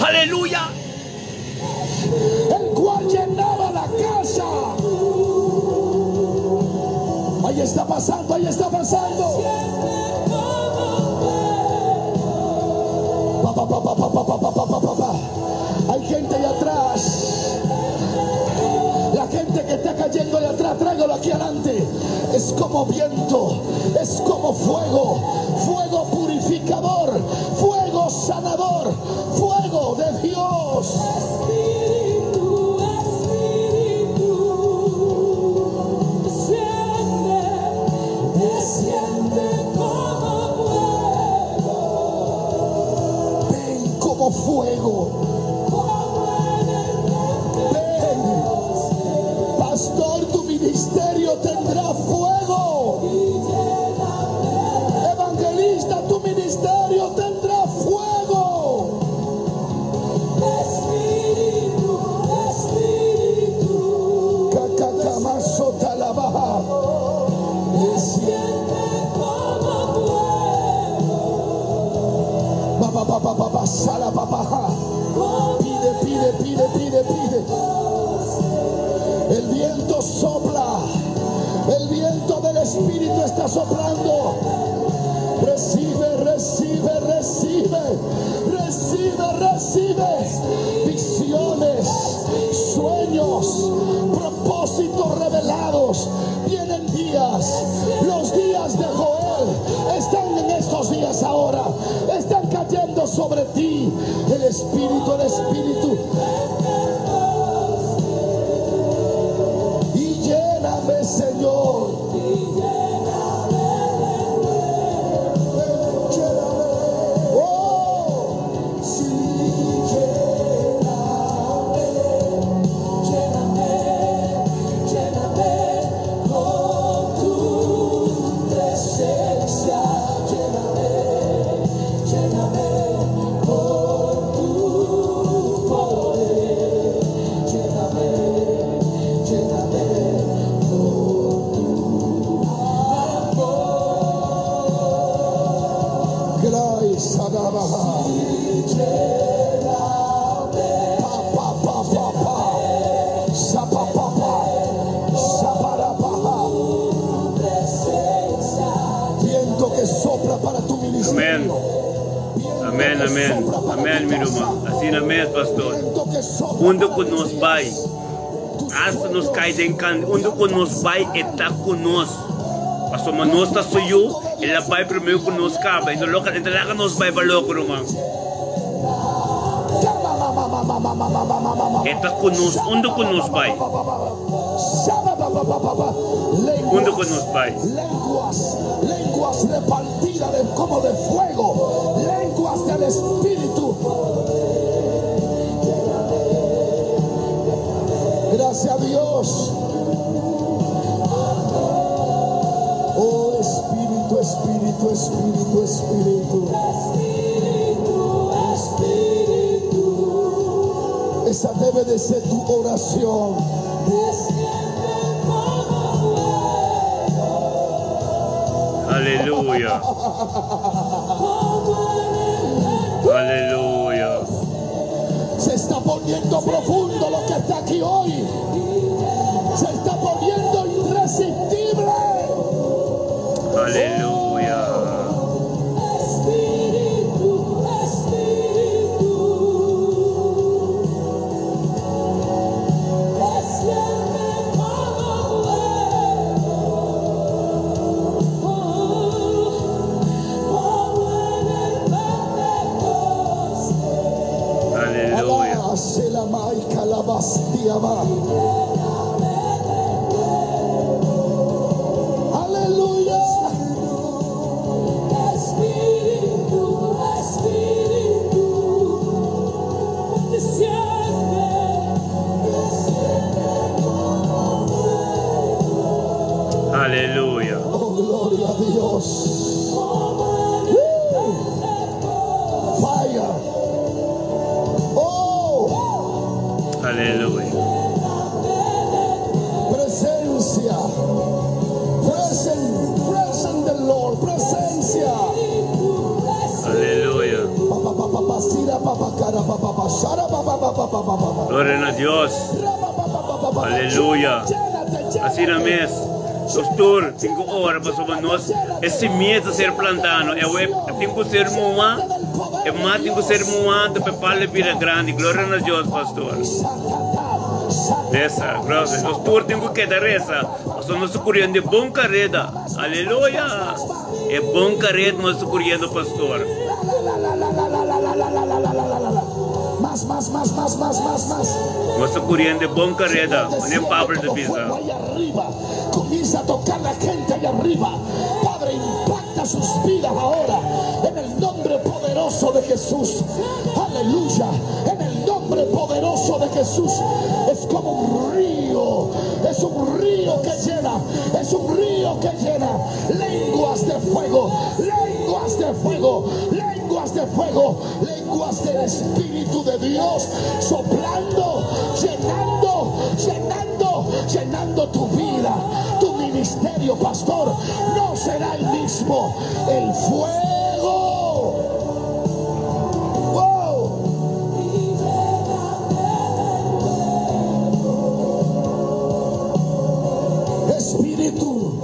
S1: Aleluya.
S3: el cual llenaba la casa. Ahí está pasando, ahí está pasando. Hay gente allá atrás. La gente que está cayendo allá atrás, tráigalo aquí adelante. Es como viento, es como fuego. Fuego purificador, fuego sanador, fuego de Dios. Desciende como fuego. Ven, pastor, tu ministerio tendrá fuego. Evangelista, tu ministerio tendrá fuego. Espíritu. Cacacamazota la baja. Desciende como fuego. Sala papá. Pide. El viento sopla. El viento del Espíritu está soplando. Recibe. Visiones, sueños, propósitos revelados. Vienen días. Los días de Joel están en estos días ahora. Están cayendo sobre ti. El Espíritu. Y lléname, Señor. Viento que sopla para tu ministerio.
S1: Amén, mi hermano. Assim amém, pastor. Onde conosco vai, hasta nos cai em canto. Onde conosco vai, está conosco. Pastor, mas nós está suyo, ele vai primeiro conosco, caba. Então logo nos vai para logo, irmão. Está conosco. Onde conosco vai? Onde conosco vai?
S3: Lenguas repartidas como de fuego. Lenguas del Espíritu. Gracias a Dios. Oh Espíritu. Esa debe de ser tu oración.
S1: Aleluya.
S3: Se está poniendo profundo lo que está aquí hoy. Se está poniendo irresistible.
S1: Aleluya.
S3: Dios. Fire. Oh.
S1: Aleluya.
S3: Presencia. Present the Lord. Presencia.
S1: Aleluya. Gloria a Dios. Aleluya. Assim na mês, pastor, 5 horas para nós, esse medo ser plantado, eu tenho que ser moa, eu tenho que ser moa, para para vir grande. Glória a Deus, pastor. Dessa, glória. Pastor, tenho que dar essa. Pastor, nós correndo de bom carreta. Aleluia. É bom carreta nós correndo, pastor.
S3: Más.
S1: Nós correndo de bom carreta. Nem Pablo de pisa.
S3: Arriba. Comienza a tocar la gente allá arriba. Padre, impacta sus vidas ahora. En el nombre poderoso de Jesús. Aleluya. En el nombre poderoso de Jesús. Es como un río. Es un río que llena. Es un río que llena. Lenguas de fuego. Lenguas de fuego. Lenguas de fuego. Lenguas del Espíritu de Dios. Soplando. Llenando tu vida, tu ministerio, pastor, no será el mismo. El fuego. Wow. Espíritu.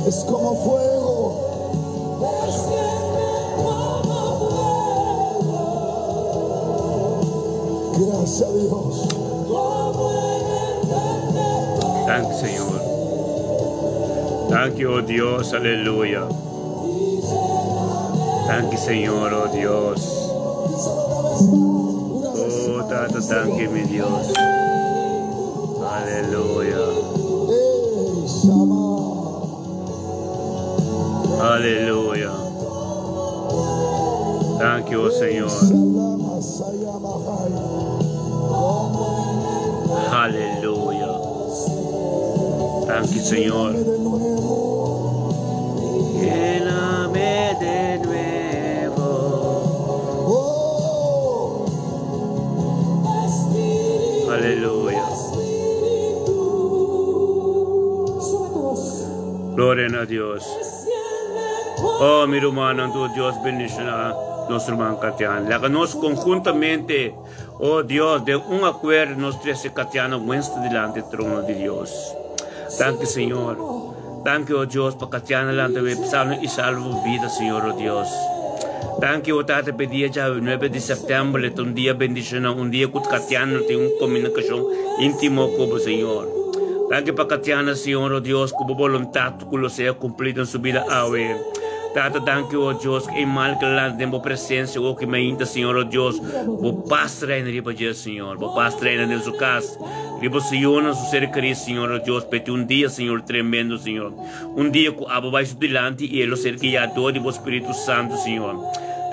S3: Es como fuego. Gracias a Dios.
S1: Thank you, Señor. Thank you, oh Dios. Aleluya. Thank you, Señor, oh Dios. Oh, tanto thank you, mi Dios. Aleluya. Aleluya. Thank you, oh Señor. Aleluya. Thank you, Señor. Lléname de nuevo. Aleluya. Gloria a Dios. Oh, mi hermano, tu Dios bendicionará nuestro hermano Catiano. La que nos conjuntamente, oh Dios, de un acuerdo, nos tres Catiano muestra delante del trono de Dios. Thank Señor. Thank you, oh Dios, para Catiano delante de salvo y salvo vida, Señor, oh Dios. Thank you, Tata, pedia ya el 9 de septiembre, un día bendicionado, un día que Catiano tiene una comunicación íntima con el Señor. Thank you para Catiano, Señor, oh Dios, como voluntad que lo sea cumplido en su vida ahora. Tata, thank you, oh Dios, que mal que la tengo presencia, oh que me inta, Señor, oh Dios, vos paz reina riba de Señor, vos paz reina en su casa, riba Señor, su ser querido, Señor, oh Dios, pete un día, Señor, tremendo, Señor, un día que abo vai delante y él lo ser que ya todo el Espíritu Santo, Señor.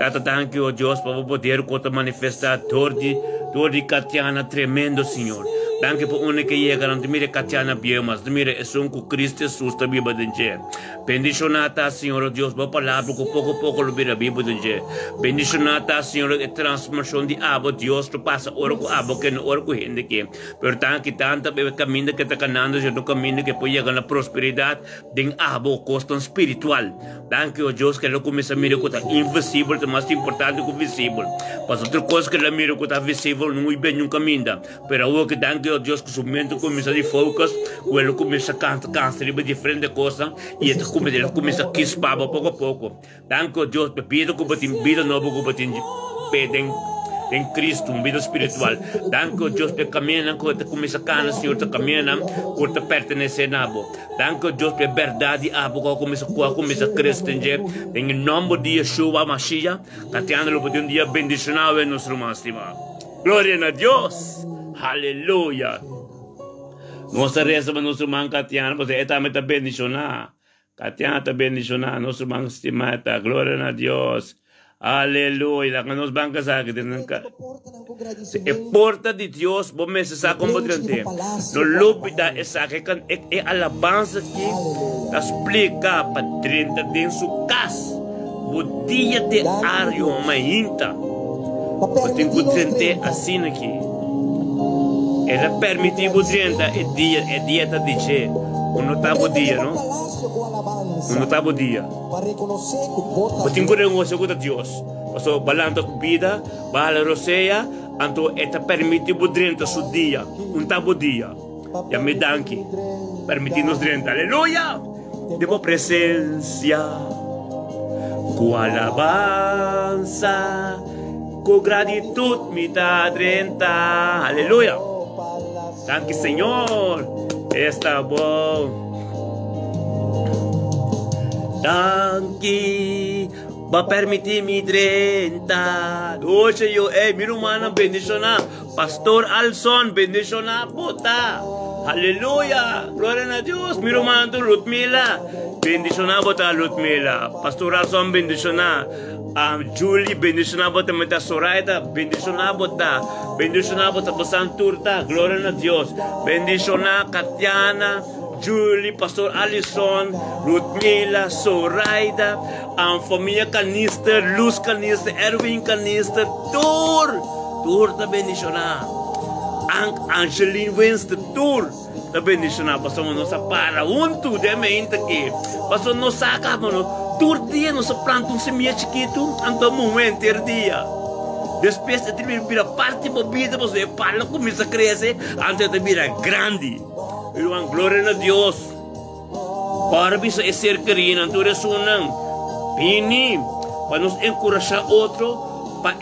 S1: Tata, thank you, oh Dios, para poder manifestar todo de Catiana tremendo, Señor. Thank you por una que llega, no te mire Catiana bien más, te mire es un Cristo Jesús te vive de Dios. Bendicionata, Señor, oh Dios, va palabra que poco a poco lo vive de Dios. Bendicionata, Señor, la transformación de abo, Dios, te pasa oro con abo que no oro con gente que. Pero tan que tanta bebe camino que está ganando, yo no camino que puede llegar a la prosperidad de abo, costo espiritual. Thank you, oh Dios, que lo comienza a mirar que está invisible, es más importante que visible. Para otra cosa que la mira que está visible, no muy bien un camino. Pero ahora que thank you, oh Dios, que su mente comienza a focus, él comienza a cantar de diferentes cosas y esto comienza a quispar poco a poco. Thank you, Dios, te pido que te vida nueva que te piden en Cristo, un vida espiritual. Thank you, Dios, te caminan, que te comienza a cantar, Señor, te caminan, que te pertenece a abo. Thank you, Dios, te verdade, abo, que comienza a crecer, en el nombre de Yeshua Mashiach, que te ando por un día bendicionado en nuestro máximo. Gloria a Dios. Aleluya. Nuestra reza para nuestro hermano Catiano, porque esta me está bendicionada. Catiana está bendicionada, nuestro hermano estimado. Gloria a Dios. Aleluia. Que nos bancas aqui dentro. É porta de Deus, bom mês sa com bodrente. No lobby da essa que é alabança que explica para 30 dentro sua casa. O dia de área mainta. Eu tenho que trente assim aqui. Ela permite bodrente é dia da DJ. Não tá bom dia, não? Não tá bom dia. Eu tenho que reconhecer com Deus. Paso balanta vida, bala roseia, anto eta permite bodrente su dia, tabo dia. Ya me danki, permitinos drenta, aleluia! Debo presencia, com alabanza, com gratitud me dá drenta, aleluia! Danke, Senhor, está bom. Danke. Va permitirmi 30. Hoje eu, minha irmã, bendiciona. Pastor Alson, bendiciona, bota. Aleluia. Glória a Deus. Minha irmã, Lutmila. Bendiciona, bota, Lutmila. Pastor Alson, bendiciona. Julie, bendiciona, bota, meta Soraida. Bendiciona, bota. Bendiciona, bota, Santurta. Glória a Deus. Bendiciona, Katiana. Julie, Pastor Alison, Ruthmila, Soraida, família Canister, Luz Canister, Erwin Canister, Tur da bendicionar. Angeline Winston, Tur da bendicionar. Pastor, não se para, de mente aqui. Pastor, não saca, mano. Tur dia, não se planta semente chiquito, anto momento, dia. Depois de vir parte da vida, você para, começa a crescer, antes de vir grande. Irmão, glória a Deus. Para bisa ser querido, tu resunan. Pini, para nos encorajar outro, para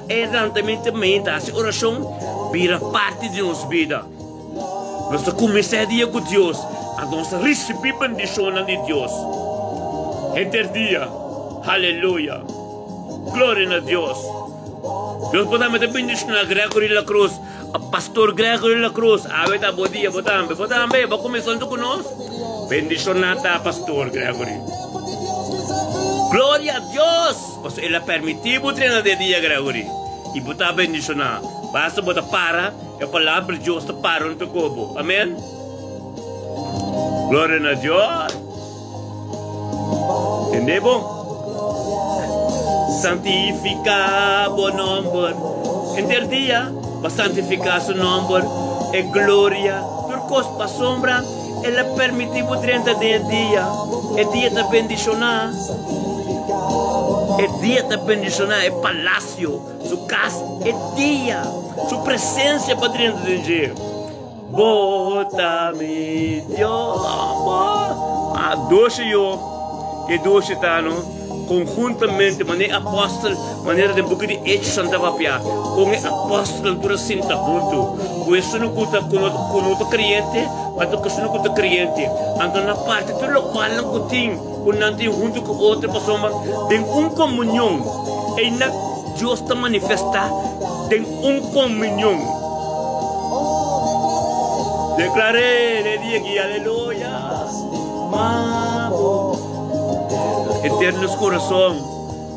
S1: realmente essa oração vira parte de nossa vida. Nós começamos dia com Deus, a nós receber bendição de Deus. Entre dia, aleluia. Glória a Deus. Deus pode me bendicionar a Gregory La Cruz. Pastor Gregory La Cruz, aveta bodia, botambe, va começando conosco. Bendicionata, Pastor Gregory. Glória a Deus! Ele permitiu o treino de dia, Gregory. E botar bendicionar. Basta botar para, a palavra de Deus está para no teu corpo. Amém? Glória a Deus! Entendeu? Santifica o nome. Entre dia. Para santificar seu nome, é glória. Turcos para sombra, ela permitiu 30 dias. É dia de bendicionar. É dia de bendicionar, é palácio. Sua casa é dia. Sua presença para 30 dias. Bota-me, Deus. A doce eu, que doce está, não? Conjuntamente, maneira apóstolo, maneira de boca de Hechos Santa Papia, com o apóstolo por cinta junto. Com isso não conta com outro cliente, mas com isso não conta cliente. Então na parte do local não contim, quando não tem junto com outra pessoa, tem comunhão. E na Deus está manifestar, tem comunhão. Declarei, dia aqui, aleluia. Eternos coração,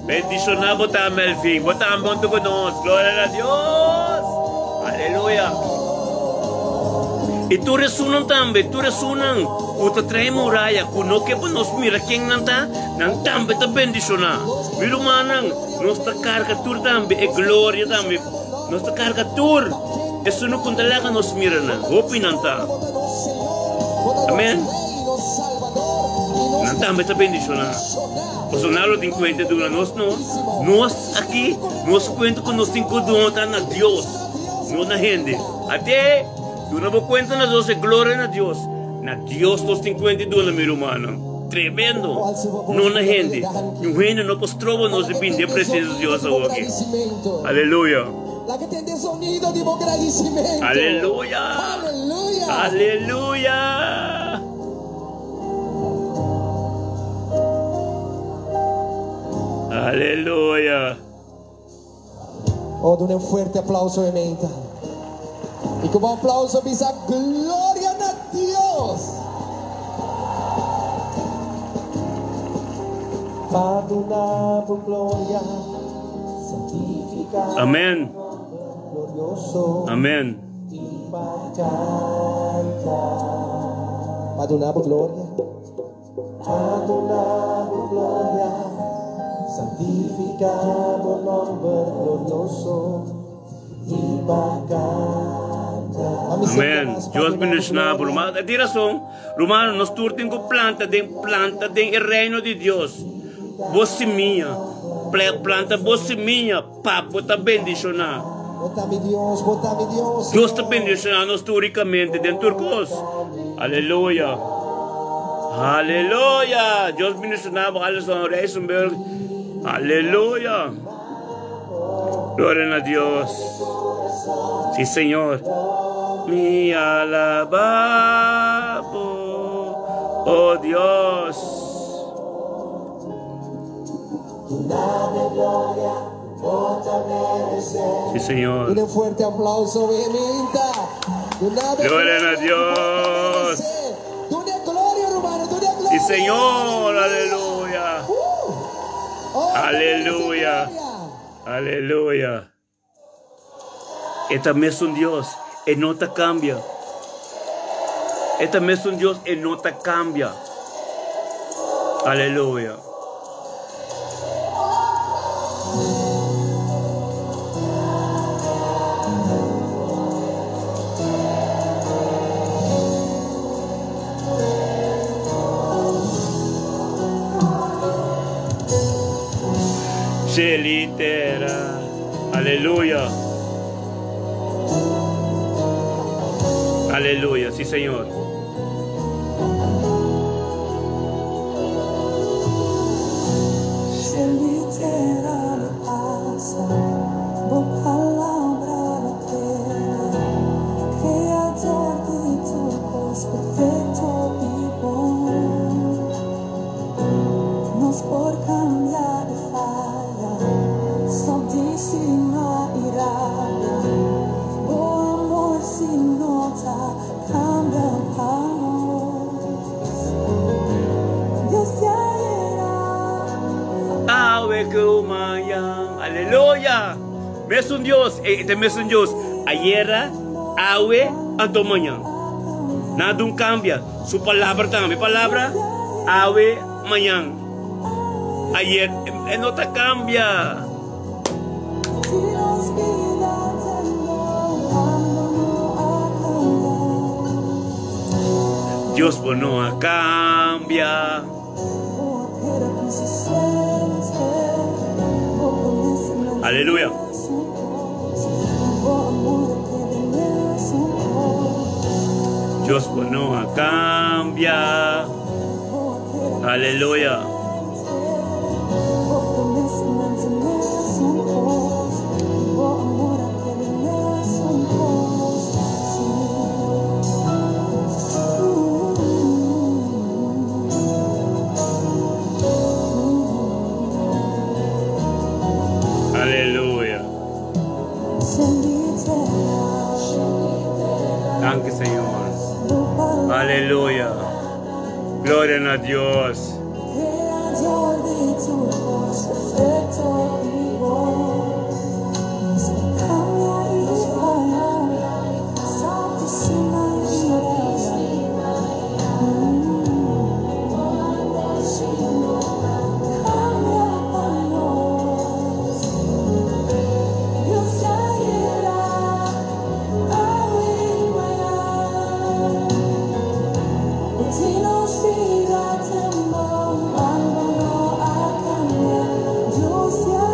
S1: bendicionar botar Melvin, botar muito conosco, glória a Deus, aleluia. E tu ressonan também, tu ressonan, o te trai muralha, kuno que por nós mira quem não também te bendicionar. Mira manang, nossa carga tur também, é glória também, nossa carga tur, isso não conta nos mira não, opinan tá, amém. Não também te bendicionar. O sonalo tem conta de nós aqui, nós conta com nós tem conta na Deus, não na gente. Até, tu não conta na Deus, é glória na Deus. Na Deus nós tem conta de meu irmão. Tremendo, não na gente. E o reino não postrova nós depende da presença de Deus aqui. Aleluia. Aleluia. Aleluia. Aleluia.
S3: Oh, done un fuerte applauso e menta. E con un applauso bisa gloria a Dios. Paduna por gloria, santificado,
S1: Amen.
S3: glorioso,
S1: Amen.
S3: Paduna por gloria, Paduna por gloria, santificado nombre glorioso y bacana.
S1: Amen. Deus bendiga por uma direção. Romano, nós turtem com planta dentro o reino de Deus. Você minha, planta você minha, papo tá bendicionar.
S3: Bota-me Deus, bota-me Deus.
S1: Deus está bendicionando historicamente dentro do curso. Aleluia. Aleluia. Deus bendicionava alles ao Reisenberg. Aleluia. Glória a Deus. Sim, Senhor. Me alabamos, oh Dios. Sí, Señor.
S3: Un fuerte aplauso, vehemente.
S1: Gloria a Dios.
S3: Gloria, hermano, gloria.
S1: Sí, Señor. Aleluya. Aleluya. Aleluya. Esta es un Dios. Él no te cambia. Este mes es un Dios, Él no te cambia. Aleluya. Se litera. Aleluya. Aleluya, sí, Señor.
S2: Se litera lo pasa, por palabra lo tiene, creador de todos, perfecto y bueno, nos por cambiar de falla, santísima irada, oh amor sin nota, cambia panos, Dios te
S1: Ave kumayang. Aleluya. Es un Dios. Este es un Dios. Ayer, ave, anto mañana. Nada cambia. Su palabra también. Mi palabra, ave, mañana. Ayer, no te cambia. Dios no cambia. Aleluya. Dios no cambia. Aleluya. Aleluya. Danke, Señor. Aleluya. Gloria a Dios.
S2: Dios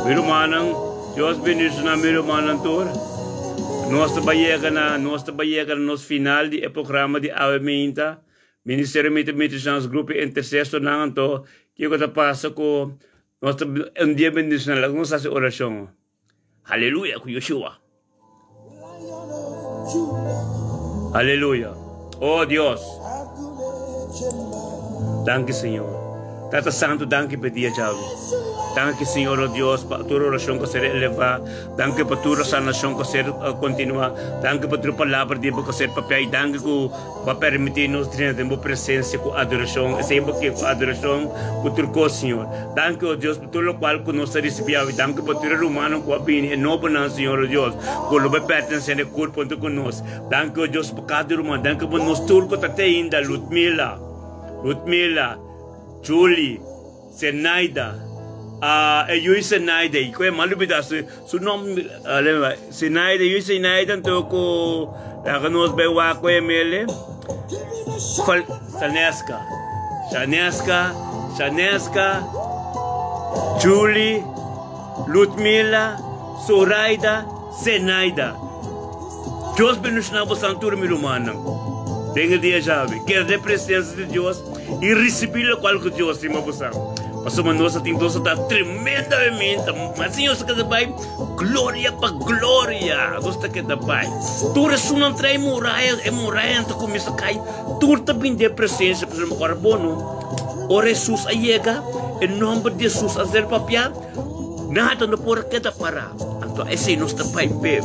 S1: Meu irmão, Deus bendice na meu irmão tour. Nós trabalhamos no final do programa de avivamento. Ministério de grupo intercessor não to que eu passa com nós dia bendice na nossa oração. Aleluia com Yeshua. Aleluia. Oh Deus. Danke Senhor. Tata Santo, danke por dia chave. Danke Senhor oh Deus para tua oração que será elevada. Danke para tua sanação que será continuar. Danke para tua palavra de que será papel. Danke para permitir-nos ter uma presença com adoração. Sempre que com adoração com tua Senhor. Danke oh Deus por tudo o qual que nós recebemos. Danke para tua humano com a bem e novo não Senhor oh Deus. Com o que pertence ao corpo junto conosco. Danke oh Deus por cada humano. Danke por nós tudo que está ainda. Ludmila, Julie, Senaida. Eu Senaida, que é malu pedaço, su nome, lembra? Senaida, eu Senaida, então com a nós bewa com ele, Chaneska, Julie, Ludmila, Soraida, Senaida. Deus bendiga o santo meu irmão. Tenha dia chave, quer a presença de Deus e receber o qual que Deus tem para mas uma nossa tem doce da tremendamente, mas Senhor se quer pai, glória para glória, gosta que da pai. Tu resuna trai muralha, é muralha então começa a cair. Tu também de presença para o carbono. O Jesus chega, em nome de Jesus a ser papia, nada não pode quedar para. Então esse é nosso pai pe.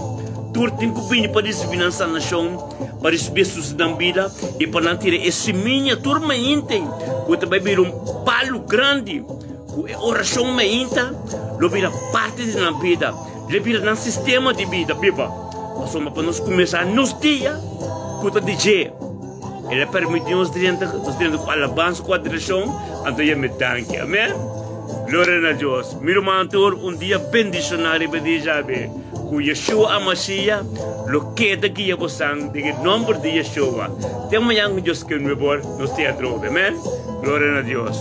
S1: Tu tem que vir para receber nossa nação, para receber suas vida e para não tirar esse minha turma intem. Quando vai vir palo grande, com oração meinta, lo vira parte da vida, lo vira no sistema de vida, biba. Mas para nós começar nos dias, quando DJ, ele permite nos dentro com alabança, com a direção, então eu me danke, amém? Glória a Deus. Meu irmão, dia bendicionário, bendicionário. Com Yeshua a Mashiach, lo que daqui a você, em nome de Yeshua. Tem amanhã que Deus quer nos ter a amém? Glória a Deus.